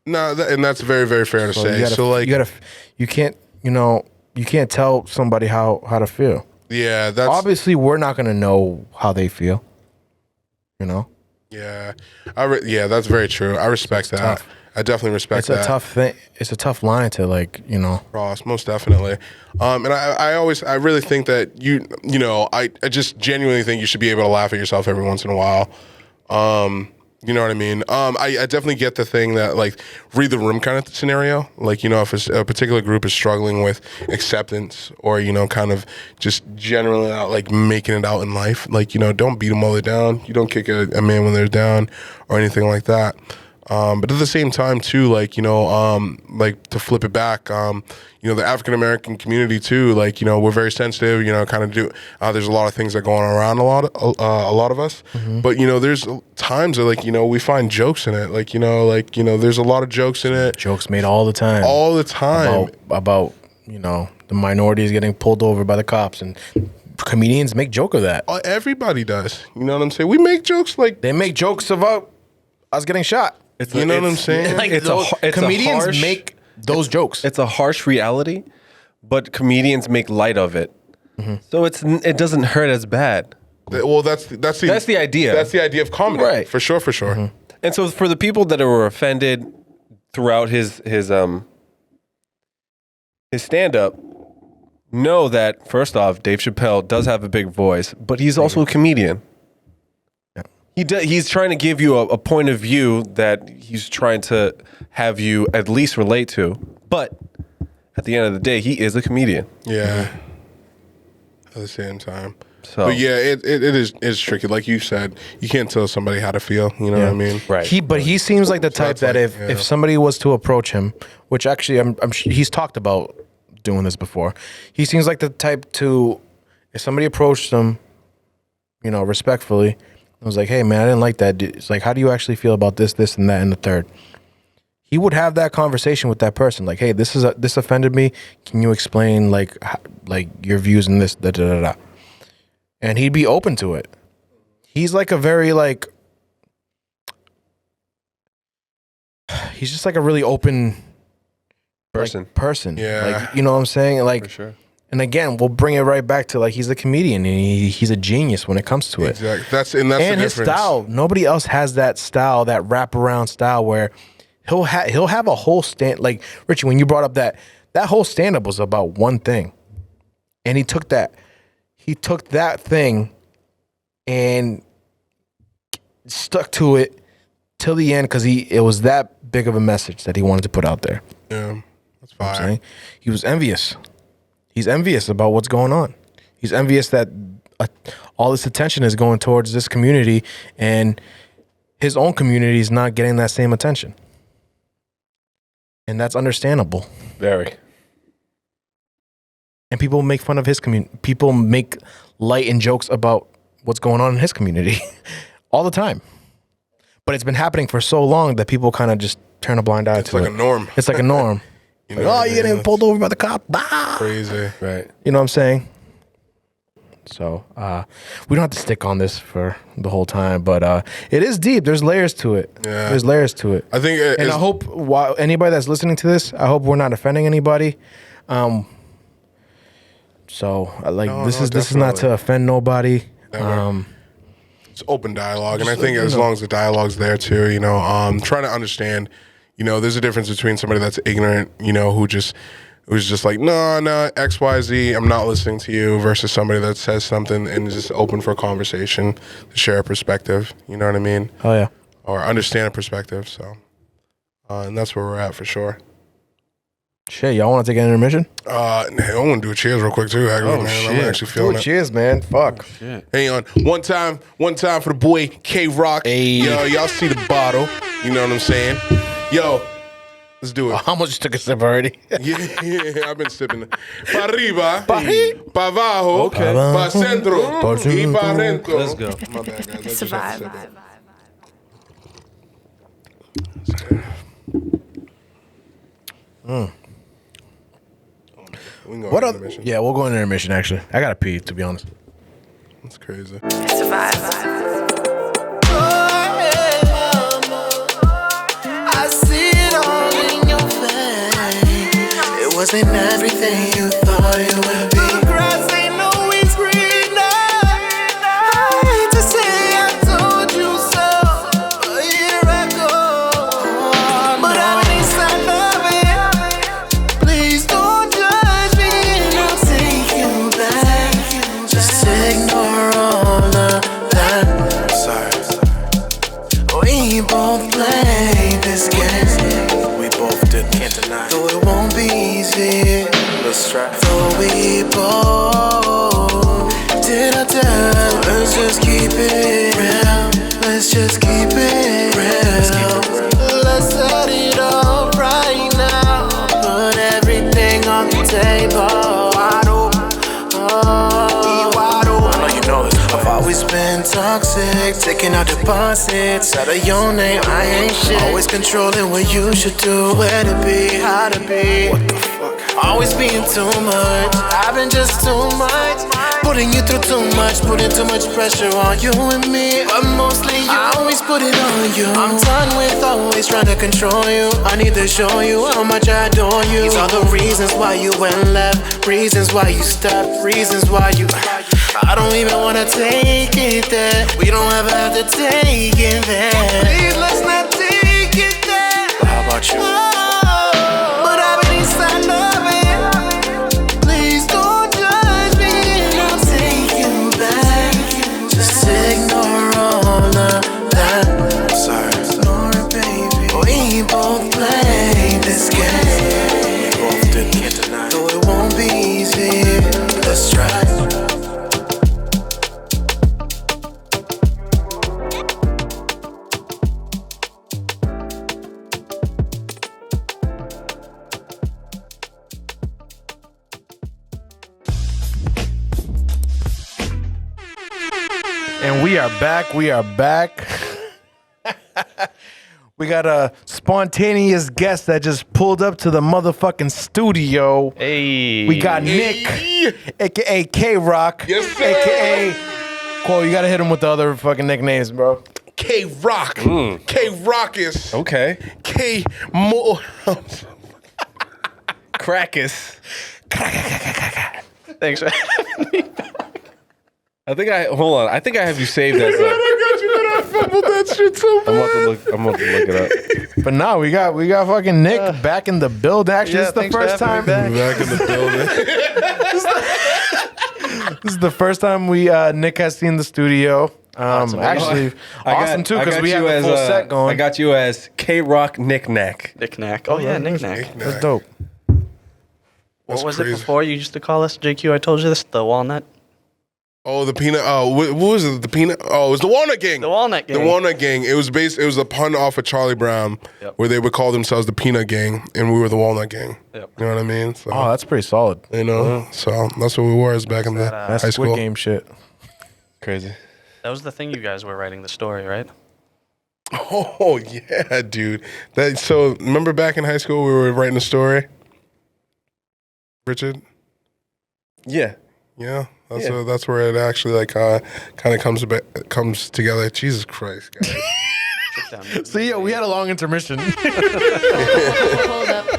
No, and that's very, very fair to say. You can't tell somebody how to feel. Yeah, that's obviously we're not going to know how they feel. You know. Yeah, that's very true. I respect that. Tough. I definitely respect that. It's a tough thing. It's a tough line to, like, you know, cross, most definitely. And I really think that I just genuinely think you should be able to laugh at yourself every once in a while. You know what I mean? I definitely get the thing that, like, read the room kind of scenario. Like, you know, if a particular group is struggling with acceptance or, you know, kind of just generally not, like, making it out in life, like, you know, don't beat them while they're down. You don't kick a man when they're down or anything like that. But at the same time, too, like, you know, like, to flip it back, you know, the African American community too, like, you know, we're very sensitive, you know, kind of there's a lot of things that go on around a lot of us, but, you know, there's times that, like, you know, we find jokes in it, like, you know, there's a lot of jokes in it. Jokes made all the time. About, you know, the minorities getting pulled over by the cops, and comedians make joke of that. Everybody does. You know what I'm saying? We make jokes like... They make jokes about us getting shot. You know what I'm saying? Like, comedians make those jokes. It's a harsh reality, but comedians make light of it. So it doesn't hurt as bad. Well, that's the idea. That's the idea of comedy, right? For sure. And so for the people that were offended throughout his stand-up, know that, first off, Dave Chappelle does have a big voice, but he's also a comedian. He's trying to give you a point of view that he's trying to have you at least relate to. But at the end of the day, he is a comedian. Yeah. At the same time. So, but yeah, it's tricky. Like you said, you can't tell somebody how to feel. You know what I mean? Right. He seems like the type that if somebody was to approach him, which actually he's talked about doing this before. He seems like the type to, if somebody approached him, you know, respectfully, I was like, hey, man, I didn't like that. It's like, how do you actually feel about this, and that, and the third? He would have that conversation with that person. Like, hey, this offended me. Can you explain, like your views in this, da, da, da, da. And he'd be open to it. He's like a very, like, he's just like a really open person. Yeah. Like, you know what I'm saying? Like, for sure. And again, we'll bring it right back to, like, he's a comedian and he's a genius when it comes to it. Exactly. That's the difference. His style. Nobody else has that style, that wraparound style where he'll have a whole stand. Like, Richie, when you brought up that whole stand up was about one thing, and he took that thing and stuck to it till the end because it was that big of a message that he wanted to put out there. Yeah, that's fine. He was envious. He's envious about what's going on. He's envious that all this attention is going towards this community and his own community is not getting that same attention. And that's understandable. Very. And people make fun of his community. People make light and jokes about what's going on in his community all the time. But it's been happening for so long that people kind of just turn a blind eye to it. It's like a norm. It's like a norm. You Like, know what I you're mean? getting pulled over by the cop. Bah! Crazy. Right. You know what I'm saying? So we don't have to stick on this for the whole time, but it is deep. There's layers to it. Yeah. There's layers to it. I think And I hope anybody that's listening to this, I hope we're not offending anybody. So this is not to offend nobody. It's open dialogue, and I think as long as the dialogue's there too, you know, trying to understand, you know, there's a difference between somebody that's ignorant, you know, who's just like, no, X, Y, Z, I'm not listening to you, versus somebody that says something and is just open for conversation to share a perspective. You know what I mean? Oh yeah. Or understand a perspective. So, and that's where we're at for sure. Shit, y'all want to take an intermission? I want to do a cheers real quick too. Actually, man. I'm actually feeling it. Cheers, man. Fuck. Hang on. One time for the boy K-Rock. Hey. Yo, y'all see the bottle. You know what I'm saying? Yo, let's do it. I almost just took a sip already. Yeah, I've been sipping. Pa arriba, pa abajo, Okay. pa centro, y pa dentro. Let's go. My bad, guys. I just Survive. had to sip it. We can go What on up? intermission. Yeah, we'll go into intermission. Actually, I gotta pee. To be honest. That's crazy. Survive. I see it all in your face. It wasn't everything you thought it would be. The grass ain't always greener. I hate to say I told you so a year ago, but I need some of it. Please don't judge me, and I'll take you back. Just ignore all of that. Sorry. We both played this game. We both did. Can't deny. Though it won't be easy. Let's try. Though we both did our time. Let's just keep it real. Let's just keep it real. Let's set it up right now. Put everything on the table. Wide open. I know you know this. I've always been toxic, taking out deposits out of your name. I ain't shit. Always controlling what you should do, where to be, how to be. What the fuck? Always being too much. I've been just too much. Putting you through too much, putting too much pressure on you and me. But mostly you, I always put it on you. I'm done with always trying to control you. I need to show you how much I adore you. These are the reasons why you went left, reasons why you stopped, reasons why you. I don't even wanna take it there. We don't ever have to take it there. Please, let's not take it there. How about you? But I've been inside of it. Please don't judge me, and I'll take you back. Just ignore all of that. I'm sorry. Ignore it, baby. We both played this game. We both did. Can't deny. Though it won't be easy. Let's try. And we are back. We are back. We got a spontaneous guest that just pulled up to the motherfucking studio. Hey. We got Nick, aka K-Rock, Yes, sir. aka Cole. You gotta hit him with the other fucking nicknames, bro. K-Rock. K-Rock is Okay. K-Mo. Crackus. Thanks for I think I have you saved as a. I fumbled that shit so I'm about to look it up. But no, we got fucking Nick back in the building. Actually, Yeah, this is the thanks for first having time. me back. Back in the building. This is the first time Nick has seen the studio. Actually, awesome too because we have a full set going. I got you as K-Rock Knick-Knack. Knick-knack. Oh, yeah, knick-knack. That's dope. What was crazy. it before you used to call us, JQ? I told you this, the walnut? Oh, the peanut. Oh, what was it? The peanut. Oh, it was the Walnut Gang. The Walnut Gang. The Walnut Gang. It was It was a pun off of Charlie Brown, where they would call themselves the Peanut Gang, and we were the Walnut Gang. Yep. You know what I mean? So, Oh, that's pretty solid. you know, so that's what we were back in the That's high Squid school. Game shit. Crazy. That was the thing you guys were writing the story, right? Oh yeah, dude. So remember back in high school we were writing a story, Richard? Yeah. Yeah. That's where it actually like kind of comes together. Jesus Christ, guys. So yeah, we had a long intermission. I'll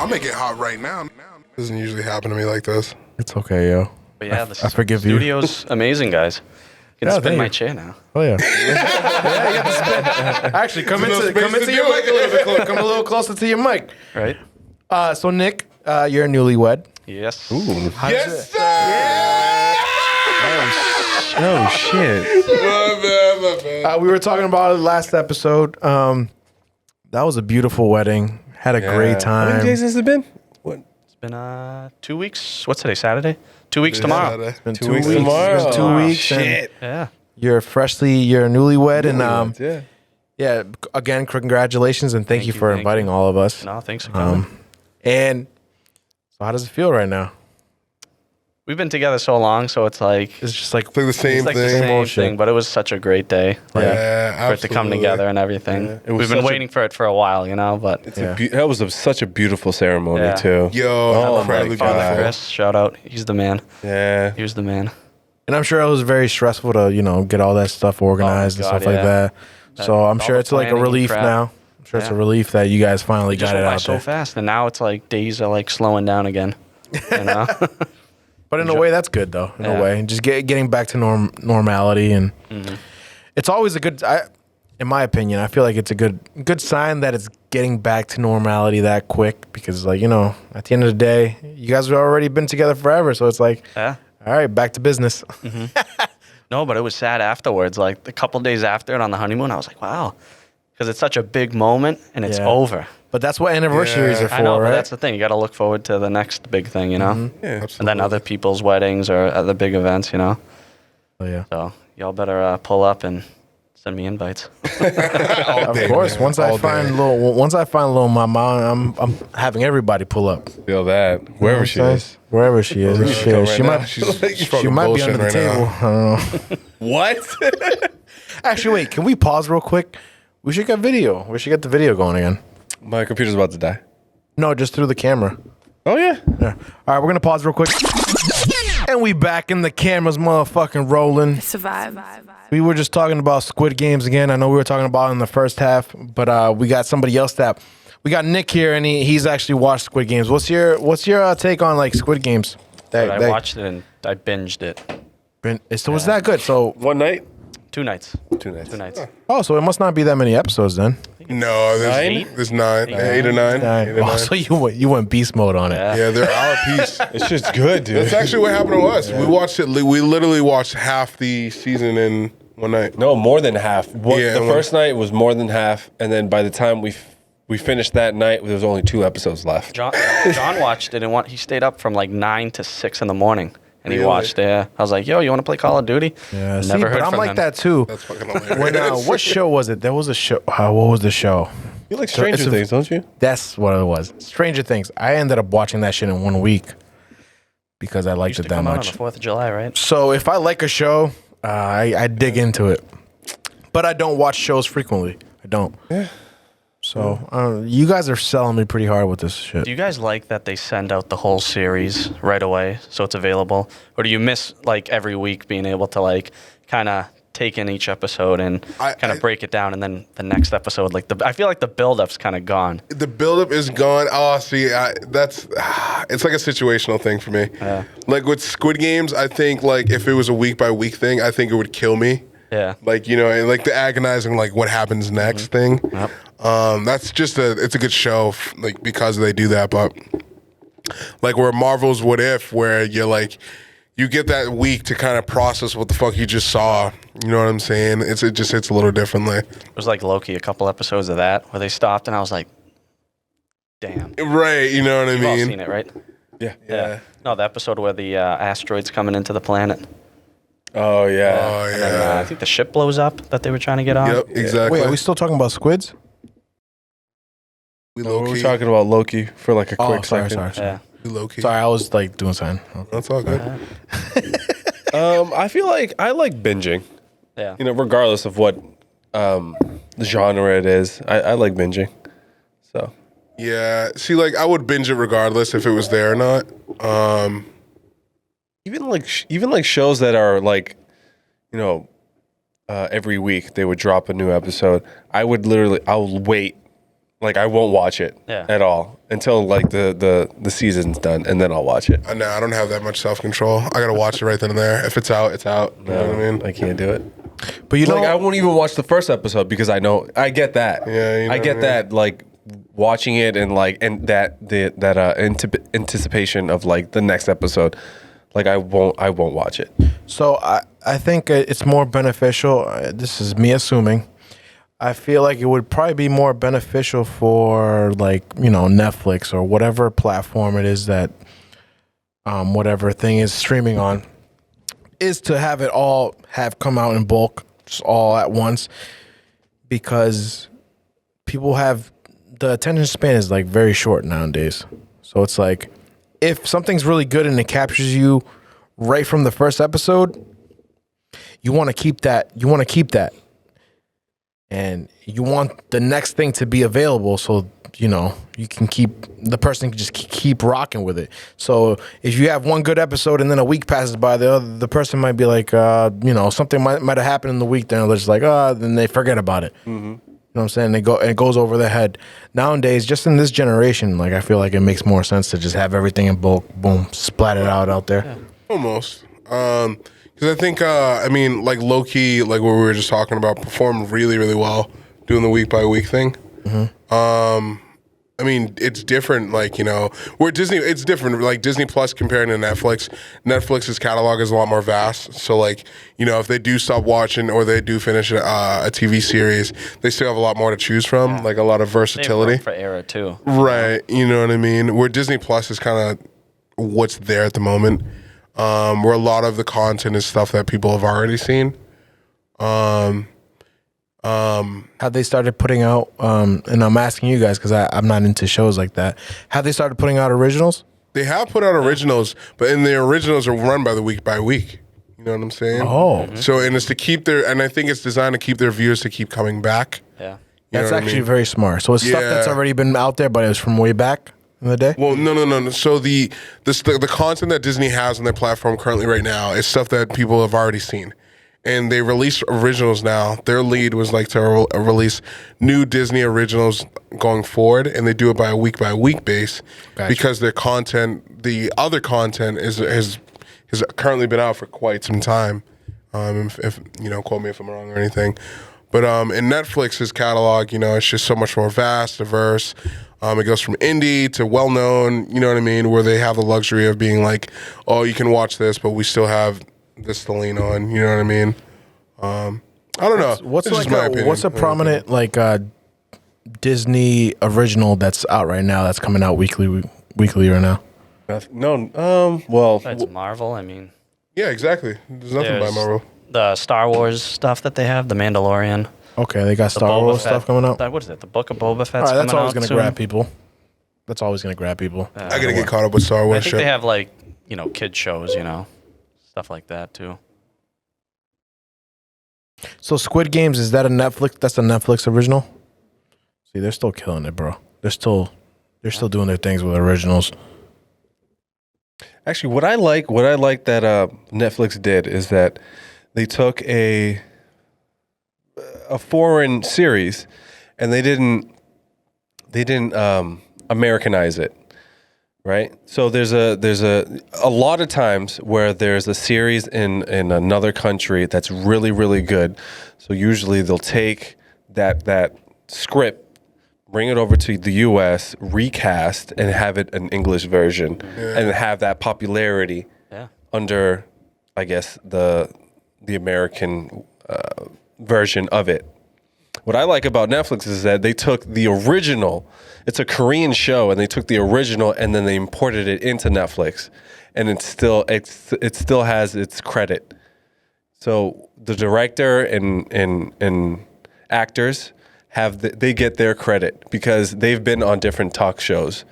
make it hot right now. Doesn't usually happen to me like this. It's okay, yo. But yeah, I forgive you. studio's amazing, guys. You can spin my chair now. Oh yeah. Yeah, you got to spin. Actually, come into your mic a little bit closer. Come a little closer to your mic. Right? So Nick, you're a newlywed. Yes. Yes, sir. Oh shit. My bad. We were talking about it last episode. That was a beautiful wedding. Had a great How many time. days has it been? What? It's been 2 weeks. What's today? Saturday? 2 weeks tomorrow. It's been 2 weeks tomorrow. It's been 2 weeks. and Shit. Yeah. You're newlywed, and Yeah. yeah. Again, congratulations, and thank you for thank inviting all of us. No, thanks for coming. And so, how does it feel right now? We've been together so long, so it's like It's just like It's like the same it's like thing. the same old shit. thing, but it was such a great day. Like, Yeah, for it to come absolutely. together and everything. It was We've been such a- waiting for it for a while, you know, but That was such a beautiful ceremony Yeah. too. Yo, Oh, incredibly my Father God. beautiful. Chris, shout out. He's the man. Yeah. He was the man. And I'm sure it was very stressful to, get all that stuff organized and God, stuff like yeah. that. So I'm all sure the it's like a planning and relief crap. now. I'm sure it's a Yeah. relief that you guys finally Just got it went by out so there. fast, and now it's like days are like slowing down again. You know? But in a way, that's good though. In a Yeah. way, and just getting back to normality, and it's always a good. In my opinion, I feel like it's a good sign that it's getting back to normality that quick, because at the end of the day, you guys have already been together forever, so it's like, Yeah. all right, back to business. No, but it was sad afterwards. Like a couple days after it on the honeymoon, I was like, wow, because it's such a big moment and it's Yeah. over. But that's what anniversaries Yeah. are for, I know, but right? that's the thing. You got to look forward to the next big thing, you know? Yeah. And then other people's weddings or other big events, you know? Oh, yeah. So y'all better pull up and send me invites. Of course. Once I find little mama, I'm having everybody pull up. Feel that. Wherever she is. Wherever she is. Shit, Right she now, might She's she fucking might be bullshitting under the right table. now. I don't know. What? Actually, wait. Can we pause real quick? We should get video. We should get the video going again. My computer's about to die. No, just through the camera. Oh yeah. Yeah. All right, we're gonna pause real quick. And we back in the cameras, motherfucking rolling. Survive. We were just talking about Squid Games again. I know we were talking about it in the first half, but we got somebody else we got Nick here, and he's actually watched Squid Games. What's your take on like Squid Games? But I watched it and I binged it. So it's that good. So One night. 2 nights. 2 nights. 2 nights. so it must not be that many episodes then. No, there's 9, 8 or 9. 8 or 9. So you went beast mode on it. Yeah, they're our piece. It's just good, dude. That's actually what happened to us. We watched it. We literally watched half the season in one night. No, more than half. Yeah, The first night was more than half, and then by the time we finished that night, there was only 2 episodes left. John watched it and he stayed up from like 9 to 6 in the morning. And he Really? watched it. I was like, yo, you want to play Call of Duty? Yeah, Never heard but I'm from like him. that too. That's fucking hilarious. When what show was it? There was a show. What was the show? You like Stranger it's a- Things, don't you? That's what it was. Stranger Things. I ended up watching that shit in 1 week because I liked Used it to that come out on much. the 4th of July, right? So if I like a show, I dig into it, but I don't watch shows frequently. I don't. Yeah. So you guys are selling me pretty hard with this shit. Do you guys like that they send out the whole series right away so it's available? Or do you miss like every week being able to like kind of take in each episode and kind of break it down and then the next episode I feel like the build-up's kind of gone. The buildup is gone. Oh, see, it's like a situational thing for me. Yeah. Like with Squid Games, I think like if it was a week by week thing, I think it would kill me. Yeah. Like, and like the agonizing, like what happens next thing. Yep. That's just it's a good show, like because they do that. But like where Marvel's What If, where you're like, you get that week to kind of process what the fuck you just saw. You know what I'm saying? It just hits a little differently. It was like Loki, a couple episodes of that where they stopped and I was like, damn. Right, you know what I You've all mean? seen it, right? Yeah. No, the episode where the asteroid's coming into the planet. Oh yeah. Oh And then, yeah. I think the ship blows up that they were trying to get on. Yep, exactly. Wait, are we still talking about squids? We We low were key. talking about Loki for like a quick sorry. second. Yeah. We low key. Sorry, I was like doing something. Okay. That's all good. I feel like I like binging. Yeah. Regardless of what the genre it is, I like binging. So. Yeah. See, like I would binge it regardless if it was there or not. Even like shows that are like, every week they would drop a new episode. I'll wait. Like I won't watch it at all until like the season's done, and then I'll watch it. No, I don't have that much self-control. I gotta watch it right then and there. If it's out, it's out. You know what I mean? I can't do it. But I won't even watch the first episode because I get that. Yeah, I get that. Like watching it and anticipation of like the next episode. Like I won't watch it. So I think it's more beneficial. This is me assuming. I feel like it would probably be more beneficial for like, Netflix or whatever platform it is that whatever thing is streaming on, is to have it all come out in bulk, just all at once, because people have the attention span is like very short nowadays. So it's like if something's really good and it captures you right from the first episode, you want to keep that. And you want the next thing to be available, so you can the person can just keep rocking with it. So if you have one good episode and then a week passes by, the person might be like, something might have happened in the week. Then they're just like, then they forget about it. Mm-hmm. You know what I'm saying? It goes over their head. Nowadays, just in this generation, like I feel like it makes more sense to just have everything in bulk, boom, splat it out there. Yeah. Almost. Because I think, like low key, like what we were just talking about, performed really, really well doing the week by week thing. Mm-hmm. It's different. Like where Disney, it's different. Like Disney Plus compared to Netflix. Netflix's catalog is a lot more vast. So like if they do stop watching or they do finish a TV series, they still have a lot more to choose from. Yeah. Like a lot of versatility. For era too. Right. You know what I mean? Where Disney Plus is kind of what's there at the moment. Where a lot of the content is stuff that people have already seen. Have they started putting out, and I'm asking you guys because I'm not into shows like that. Have they started putting out originals? They have put out originals, but the originals are run by the week by week. You know what I'm saying? Oh. Mm-hmm. So, and it's to keep and I think it's designed to keep their viewers to keep coming back. Yeah. That's actually very smart. So it's stuff that's already been out there, but it was from way back in the day? Well, no. So the content that Disney has on their platform currently right now is stuff that people have already seen. And they release originals now. Their lead was like to release new Disney originals going forward, and they do it by a week base. Gotcha. Because their content, the other content, has currently been out for quite some time. If quote me if I'm wrong or anything. But in Netflix's catalog, it's just so much more vast, diverse. It goes from indie to well-known, you know what I mean, where they have the luxury of being like, oh, you can watch this, but we still have this to lean on, you know what I mean? I don't know. What's a prominent Disney original that's out right now, that's coming out weekly right now? No, well... That's Marvel, Yeah, exactly. There's nothing by Marvel. The Star Wars stuff that they have, The Mandalorian. Okay, they got Star Wars stuff coming out. What is it? The Book of Boba Fett's that's always going to grab people. That's always going to grab people. I got to get caught up with Star Wars. I think they have kid shows, stuff like that too. So Squid Games, is that a Netflix? That's a Netflix original. See, they're still killing it, bro. They're still doing their things with originals. Actually, what I like that Netflix did is that they took a foreign series and they didn't Americanize it, right? So there's a lot of times where there's a series in another country that's really, really good. So usually they'll take that script, bring it over to the US, recast, and have it an English version, and have that popularity under, I guess, the American version of it. What I like about Netflix is that they took the original. It's a Korean show, and they took the original and then they imported it into Netflix, and it still has its credit. So the director and actors they get their credit because they've been on different talk shows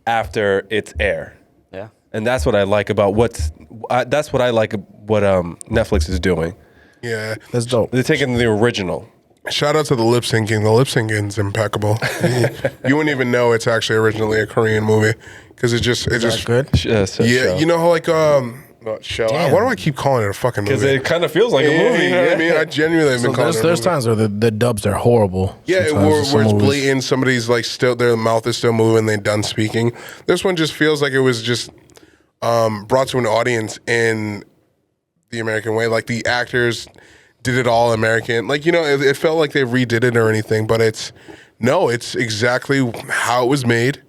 after its air. Yeah, and that's what I like about what Netflix is doing. Yeah. That's dope. They're taking the original. Shout out to the lip syncing. The lip syncing's impeccable. You wouldn't even know it's actually originally a Korean movie because it just good. Yeah, Show. you know how like show. Damn. Why do I keep calling it a fucking movie? Because it kind of feels like a movie. You know what I mean? I genuinely have been calling it a There's movie. times where the dubs are horrible. Yeah, Sometimes where it's some movies- blatant. Somebody's like still, their mouth is still moving. They done speaking. This one just feels like it was just brought to an audience in the American way. Like the actors did it all American. Like, you know, it felt like they redid it or anything, but it's exactly how it was made.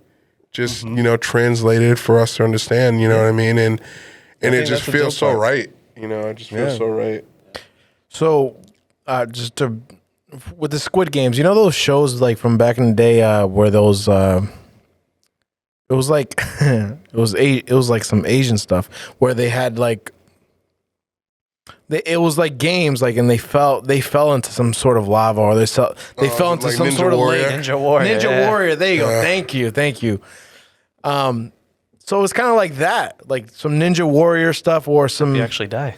Just you know, translated for us to understand. You know what I mean? And it just feels so right. You know, it just feels so right. So, with the Squid Games, you know those shows like from back in the day where those it was like it was like some Asian stuff where they had like it was like games like and they fell into some sort of lava or they fell into like some Ninja sort Warrior? of lake. Ninja Warrior. Warrior. There you go. Thank you. So it's kind of like that, like some Ninja Warrior stuff or some. You actually die.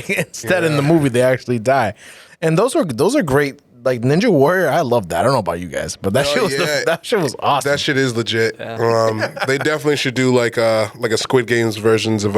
Instead, in the movie, they actually die, and those are great. Like Ninja Warrior, I love that. I don't know about you guys, but that shit was that shit was awesome. That shit is legit. They definitely should do like a Squid Games versions of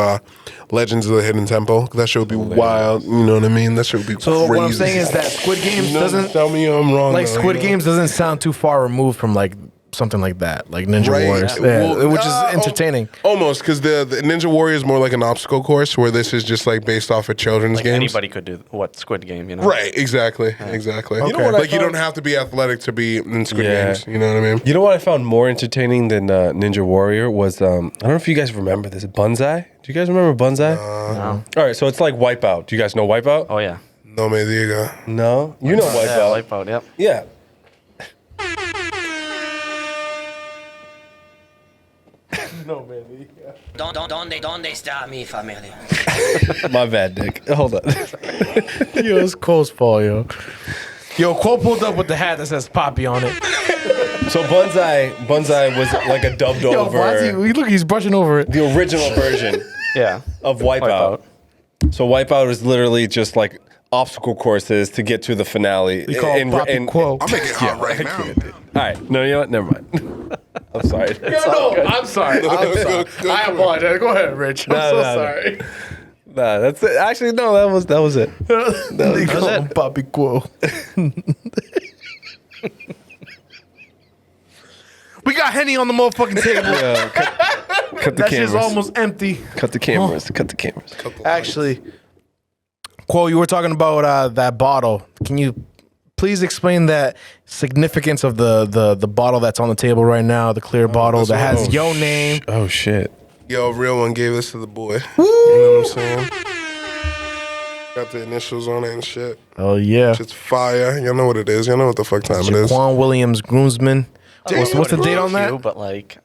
Legends of the Hidden Temple. That shit would be wild. You know what I mean? That shit would be so crazy. what I'm saying is that Squid Games doesn't tell me I'm wrong. like though, Squid you know? Games doesn't sound too far removed from like something like that, like Ninja Right. Warriors, Well, which is entertaining. Almost, because the Ninja Warrior is more like an obstacle course, where this is just like based off of children's Like games. anybody could do Squid Game, you know? Right, exactly. You know what? Like you don't have to be athletic to be in Squid Games. You know what I mean? You know what I found more entertaining than Ninja Warrior was, I don't know if you guys remember this, Banzai? Do you guys remember Banzai? No. All right, so it's like Wipeout. Do you guys know Wipeout? Oh, yeah. No me diga. No? You know Wipeout. Yeah, Wipeout, yep. Yeah. ¿Dónde está mi familia? My bad, Dick. Hold on. Yo, it's Cole's fault, yo. Yo, Cole pulled up with the hat that says Poppy on it. So Banzai was like a dubbed Yo, over why is he, look, he's brushing over it. the original version Yeah. of Wipeout. So Wipeout is literally just like obstacle courses to get to the finale. We call it Poppy Quo. I'm making it hot right now. All right. No, you know what? Never mind. I'm sorry. I'm sorry. I apologize. Go ahead, Rich. I'm so sorry. Nah, that's it. Actually, no, that was it. They call him Poppy Quo. We got Henny on the motherfucking table. Yeah, cut the That cameras. shit's almost empty. Cut the cameras. Cut the cameras. Actually, Quo, you were talking about that bottle. Can you please explain that significance of the bottle that's on the table right now, the clear bottle that has your name? Oh shit. Yo, real one gave this to the boy. You know what I'm saying? Got the initials on it and shit. Oh yeah. It's fire. Y'all know what it is. Y'all know what the fuck time it is. Jaquan Williams groomsman. What's the date on that? But like,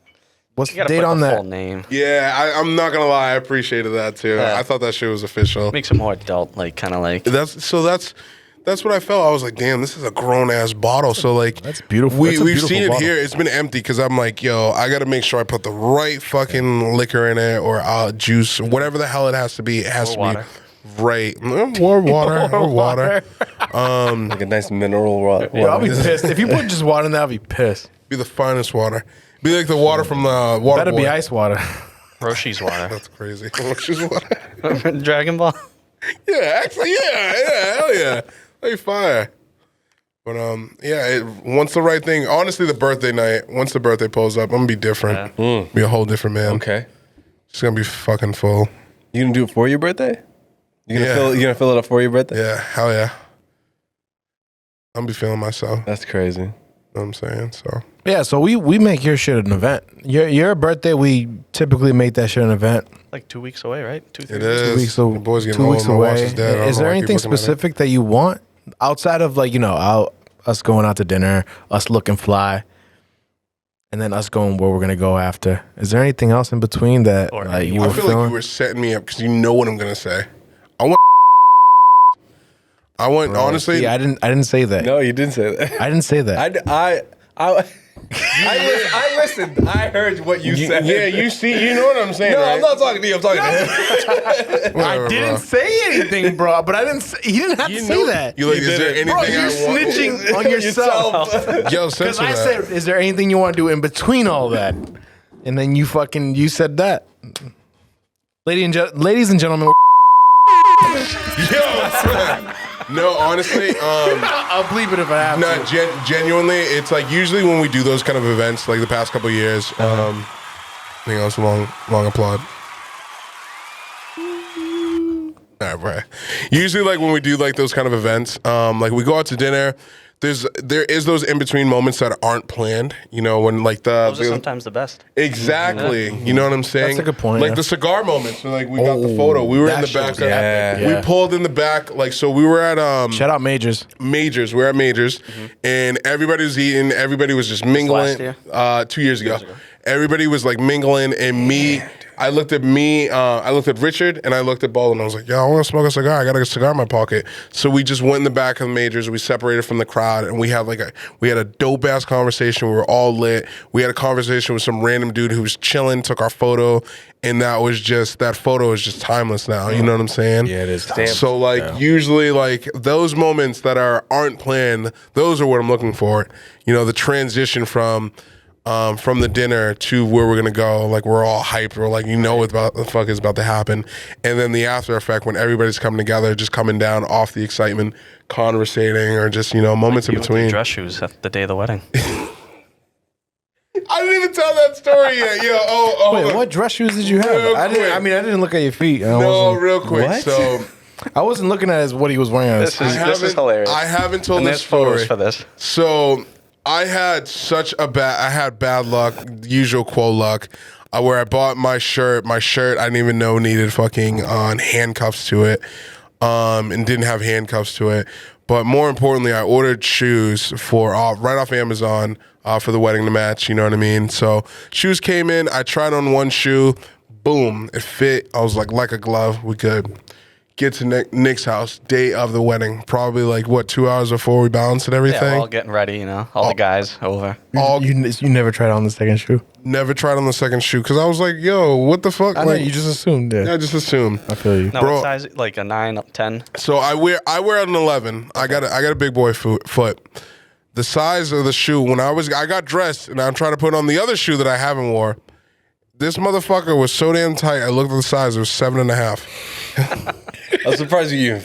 What's you the gotta date put on the that? full name. Yeah, I'm not gonna lie. I appreciated that too. Yeah. I thought that shit was official. Makes it more adult, like kind of like. That's what I felt. I was like, damn, this is a grown ass bottle. So like, That's beautiful. We've That's a beautiful seen it bottle. here. It's been empty because I'm like, yo, I got to make sure I put the right fucking liquor in it or juice, whatever the hell it has to be. It has Or to water. be right. Or water. Or water. Like a nice mineral water. Yo, I'll be pissed. If you put just water in there, I'll be pissed. Be the finest water. Be like the water from the water. Better boy. be ice water. Roshi's water. That's crazy. Roshi's water. Dragon Ball. Yeah, actually, yeah, hell yeah. Hey, fire. But once the right thing, honestly, the birthday night, once the birthday pulls up, I'm gonna be different. Be a whole different man. Okay. It's gonna be fucking full. You gonna do it for your birthday? You gonna fill it up for your birthday? Yeah, hell yeah. I'm gonna be feeling myself. That's crazy. You know what I'm saying? So Yeah, so we make your shit an event. Your birthday, we typically make that shit an event. Like 2 weeks away, right? 2 3 it weeks. is. 2 weeks, The boys getting 2 old. weeks My watch away. is dead. I don't Is know there why I keep anything looking at it. specific that you want outside of like us going out to dinner, us looking fly, and then us going where we're gonna go after? Is there anything else in between that Or like you I were feel like feeling? you were setting me up because you know what I'm gonna say. I want honestly. Yeah, I didn't say that. No, you didn't say that. I didn't say that. I I listened. I heard what you said. Yeah, you know what I'm saying, No, right? I'm not talking to you. I'm talking to him. I didn't say anything, bro. But I didn't. He didn't have to say that. You like, is there anything Bro, you're snitching on yourself. Yo, Because censor I that. said, is there anything you want to do in between all that? And then you said that. Ladies and gentlemen. Yo, no, honestly, I'll bleep it if I have no, to. genuinely, it's like usually when we do those kind of events, like the past couple of years, I think that was a long applaud. All right, bro. Usually, like when we do like those kind of events, like we go out to dinner. There is those in between moments that aren't planned. You know, when like Those are sometimes the best. Exactly. You know what I'm saying? That's a good point, Like yeah. the cigar moments. Where, like we got the photo. We were in that the back. shit was epic, We yeah. pulled in the back. Like so, we were at Shout out Majors. Majors. We're at Majors, and everybody was eating. Everybody was just mingling. last year? 2 years ago. Everybody was like mingling, and me. I looked at me. I looked at Richard, and I looked at Baldwin. I was like, "Yo, I want to smoke a cigar. I got a cigar in my pocket." So we just went in the back of the Majors. We separated from the crowd, and we had a dope ass conversation. We were all lit. We had a conversation with some random dude who was chilling. Took our photo, and that photo is just timeless now. You know what I'm saying? Yeah, it is. So like usually like those moments that aren't planned, those are what I'm looking for. You know, the transition from the dinner to where we're gonna go, like we're all hyped. We're like, what the fuck is about to happen, and then the after effect when everybody's coming together, just coming down off the excitement, conversating, or just moments in You with between. your dress shoes at the day of the wedding. I didn't even tell that story yet. Yo, Wait, what dress shoes did you have? Real I quick. didn't look at your feet. No, real quick. What? So I wasn't looking at what he was wearing. This is hilarious. I haven't told And this there's photos story for this. So I had bad luck, usual quo luck, where I bought my shirt. My shirt I didn't even know needed fucking handcuffs to it, and didn't have handcuffs to it. But more importantly, I ordered shoes for right off Amazon for the wedding to match. You know what I mean? So shoes came in. I tried on one shoe. Boom, it fit. I was like a glove. We good. Get to Nick's house, day of the wedding. Probably like 2 hours before we balanced and everything. Yeah, we're all getting ready, all the guys over. You never tried on the second shoe? Never tried on the second shoe because I was like, yo, what the fuck? I know, you just assumed it. I just assumed. I feel you. No, Bro. what size? Like a 9, 10? So I wear an 11. I got a big boy foot. The size of the shoe, when I got dressed and I'm trying to put on the other shoe that I haven't wore, this motherfucker was so damn tight. I looked at the size; it was 7.5. I'm surprised you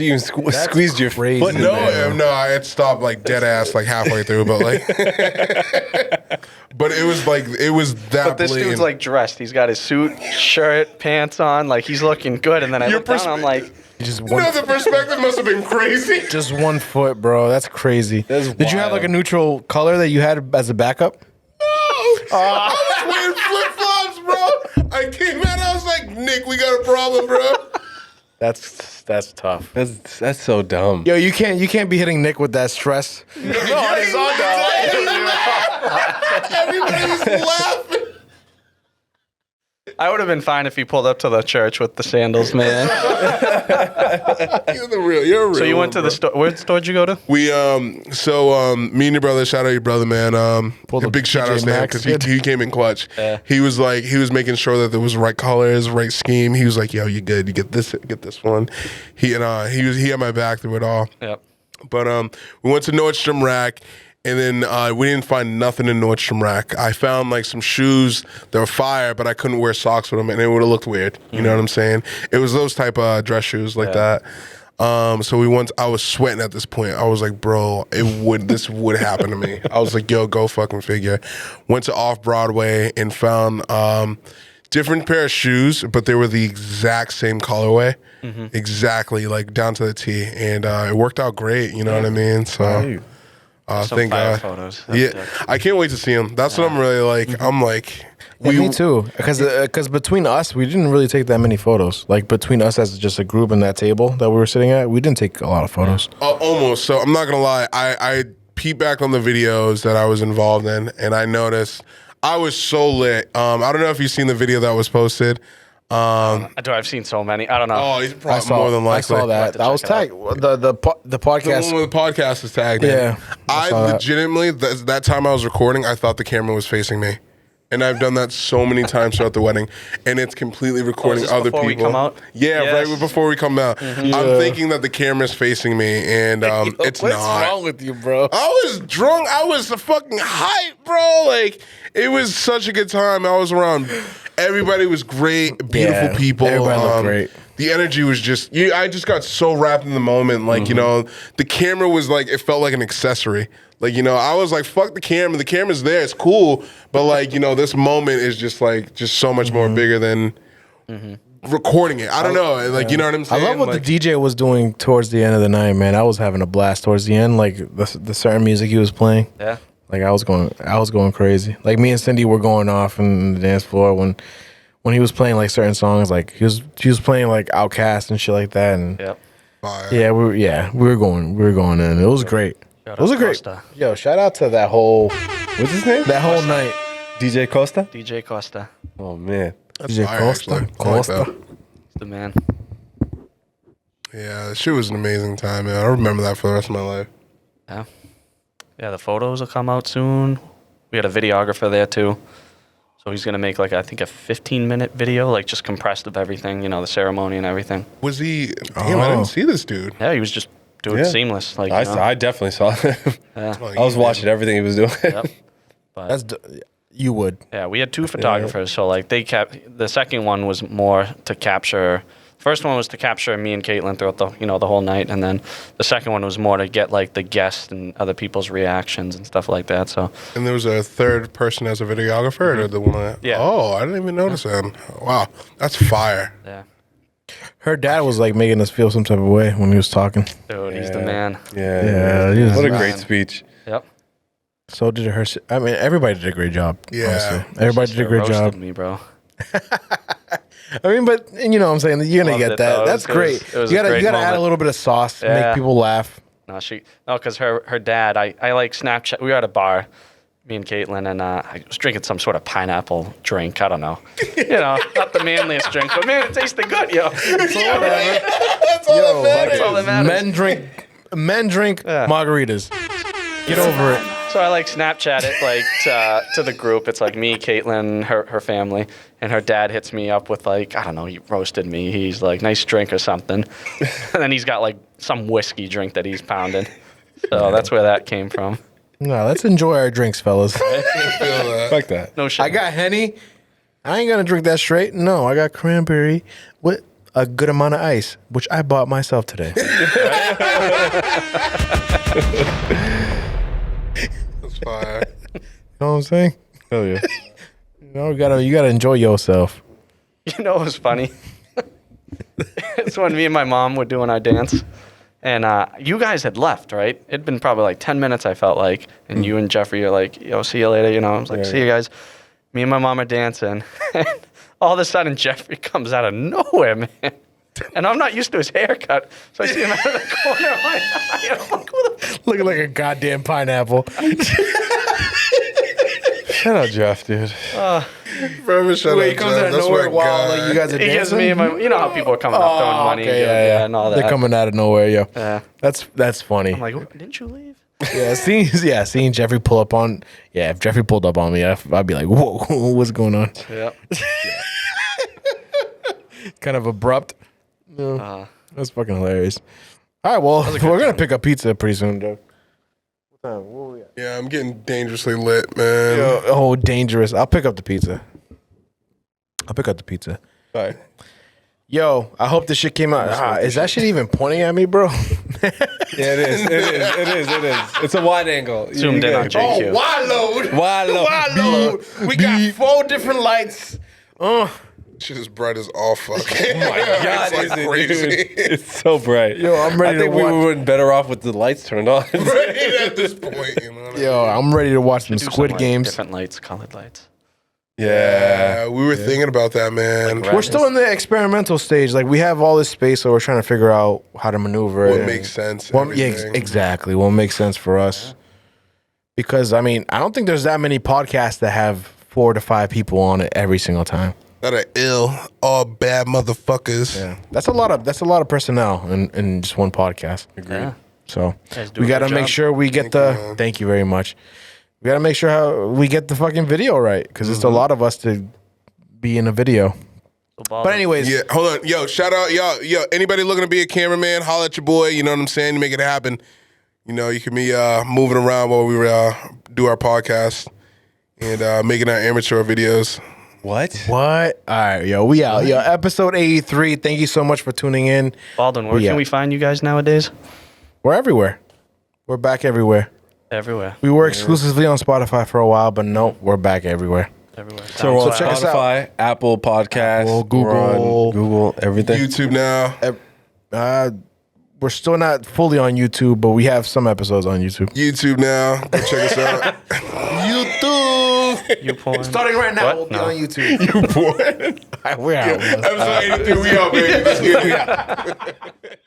even squeezed your crazy, foot in No, there. no, I had stopped like dead ass like halfway through, but like, but it was that. But this blatant. dude's like dressed. He's got his suit, shirt, pants on. Like he's looking good. And then I Your look down, I'm like, Just one, the perspective must have been crazy. just 1 foot, bro. That's crazy. Did you have like a neutral color that you had as a backup? I was wearing flip flops, bro. I came out, I was like, Nick, we got a problem, bro. That's tough. That's so dumb. Yo, you can't be hitting Nick with that stress. Everybody was laughing. I would have been fine if he pulled up to the church with the sandals, man. You're a real. So you went to the store. Where store did you go to? We me and your brother, shout out your brother, man. A Pulled big up shout out TJ to him Maxx, because he came in clutch. Yeah. He was making sure that there was the right colors, right scheme. He was like, yo, you good? You get this one. He had my back through it all. Yep. But we went to Nordstrom Rack, and then we didn't find nothing in Nordstrom Rack. I found like some shoes that were fire, but I couldn't wear socks with them, and it would have looked weird. You know what I'm saying? It was those type of dress shoes like that. So I was sweating at this point. I was like, bro, this would happen to me. I was like, yo, go fucking figure. Went to Off Broadway and found different pair of shoes, but they were the exact same colorway. Exactly, like down to the T. And it worked out great, you know what I mean? So Some thank fire God. photos. Yeah, I can't wait to see them. That's what I'm really like. I'm like, Yeah, me too. Because between us, we didn't really take that many photos. Like between us as just a group and that table that we were sitting at, we didn't take a lot of photos. Almost. So I'm not gonna lie. I peeped back on the videos that I was involved in, and I noticed I was so lit. I don't know if you've seen the video that was posted. I've seen so many. I don't know. Oh, he's probably more than likely. I saw that. That was tagged. The podcast. The one with the podcast is tagged. Yeah, I legitimately that time I was recording, I thought the camera was facing me. And I've done that so many times throughout the wedding, and it's completely recording other people. We come out? Yeah, Yes. Right before we come out. Mm-hmm. I'm thinking that the camera's facing me, and it's What's not. wrong with you, bro? I was drunk. I was fucking hype, bro. Like, it was such a good time. I was around. Everybody was great. Beautiful people. Everybody looked great. The energy was just. I just got so wrapped in the moment. Like, the camera was like. It felt like an accessory. Like, I was like, fuck the camera. The camera's there. It's cool. But like, this moment is just like, just so much more bigger than recording it. I don't know. Like, you know what I'm saying? I love what the DJ was doing towards the end of the night, man. I was having a blast towards the end. Like the certain music he was playing. Yeah. Like I was going crazy. Like me and Cindy were going off in the dance floor when he was playing like certain songs. Like he was playing like Outkast and shit like that. And Yep. yeah, we were going in. It was great. It was a great. Yo, shout out to that whole. What's his name? That whole night. DJ Costa? DJ Costa. Oh, man. DJ fire, Costa. actually. I like that. He's the man. Yeah, the shit was an amazing time, man. I remember that for the rest of my life. Yeah. Yeah, the photos will come out soon. We had a videographer there too. So he's gonna make like I think a 15-minute video, like just compressed of everything, the ceremony and everything. Was he? Damn, I didn't see this dude. Yeah, he was just doing it seamless. Like I definitely saw him. Yeah. Oh, I was watching everything he was doing. Yep. But You would. yeah, we had two photographers. So like the second one was more to capture. First one was to capture me and Caitlin throughout the whole night, and then the second one was more to get like the guests and other people's reactions and stuff like that. So And there was a third person as a videographer, or the one that? Yeah. Oh, I didn't even notice that. Wow, that's fire. yeah, Her dad was like making us feel some type of way when he was talking. dude, he's the man. Yeah, he was What a the great man. speech. Yep. So did her. I mean, everybody did a great job. Yeah. honestly. Everybody did a great Roasted job. me, bro. I mean, but you know what I'm saying? You're going to Loved get it, that. though. That's It was- great. it was You a got to great add a moment. little bit of sauce, Yeah. make people laugh. No, because her dad, I like Snapchat. We were at a bar, me and Caitlin, and I was drinking some sort of pineapple drink. I don't know. Not the manliest drink, but man, it tasted good, yo. That's all That's all that matters. Men drink margaritas. Get over it. So I like Snapchat it like to the group. It's like me, Caitlin, her family, and her dad hits me up with like, I don't know, he roasted me. He's like, nice drink or something. And then he's got like some whiskey drink that he's pounding. So that's where that came from. No, let's enjoy our drinks, fellas. Like that. No shit. I got Henny. I ain't gonna drink that straight. No, I got cranberry with a good amount of ice, which I bought myself today. That's fire. You know what I'm saying? Oh, yeah. You gotta enjoy yourself. You know what was funny? It's when me and my mom were doing our dance. And you guys had left, right? It'd been probably like 10 minutes, I felt like. And you and Jeffrey are like, yo, see you later. I was like, see you guys. Me and my mom are dancing. And all of a sudden, Jeffrey comes out of nowhere, man. And I'm not used to his haircut. So I see him out of the corner of my eye. And I'm like, who the Looking like a goddamn pineapple. Shut up, Jeff, dude. Forever shut Wait, up, he comes Jeff. out of That's nowhere my while guy. like, you guys are He gives dancing? me and my, you know how people are coming up throwing money okay, and all that. They're coming out of nowhere, yo. Yeah. That's funny. I'm like, didn't you leave? Seeing Jeffrey pull up on. Yeah, if Jeffrey pulled up on me, I'd be like, whoa, what's going on? Yeah. Kind of abrupt. No, that's fucking hilarious. All right, well, we're gonna pick up pizza pretty soon, Doug. What time? Where we at? Yeah, I'm getting dangerously lit, man. Oh, dangerous. I'll pick up the pizza. All right. Yo, I hope this shit came out. Is that shit even pointing at me, bro? Yeah, it is. It's a wide angle. Zoomed in on JQ. wide load. Wide load. We got 4 different lights. Shit is bright as all fuck. Oh my God, it's like crazy. It's so bright. Yo, I'm ready I think to we watch. would have been better off with the lights turned on. Right at this point, you know what I mean? Yo, I'm ready to watch some Do Squid like, Games. Different lights, colored lights. Yeah, we were thinking about that, man. Like We're still in the experimental stage. Like we have all this space, so we're trying to figure out how to maneuver. What it. makes sense, Yeah, everything. exactly. What makes sense for us? Because I mean, I don't think there's that many podcasts that have 4 to 5 people on it every single time. that are ill, all bad motherfuckers. Yeah, that's a lot of personnel in just one podcast. Yeah. So Do we a got to good make job. sure we get Thank you very much. We got to make sure how we get the fucking video right because it's a lot of us to be in a video. But anyways, yeah. Hold on, yo. Shout out, yo. Anybody looking to be a cameraman? Holla at your boy. You know what I'm saying? You make it happen. You know, you can be moving around while we do our podcast and making our amateur videos. What? All right, yo, we out. Yo, episode 83. Thank you so much for tuning in. Baldwin, where can we find you guys nowadays? We're everywhere. We're back everywhere. Everywhere. We were exclusively on Spotify for a while, but no, we're back everywhere. Everywhere. So we're on check us out. Spotify, Apple Podcasts, Google, everything. YouTube now. We're still not fully on YouTube, but we have some episodes on YouTube. YouTube now. Go check us out. YouTube. You porn. Starting right now, What? we'll be No. on YouTube. You boy. We're out. Episode 83, we out, baby. Let's get it.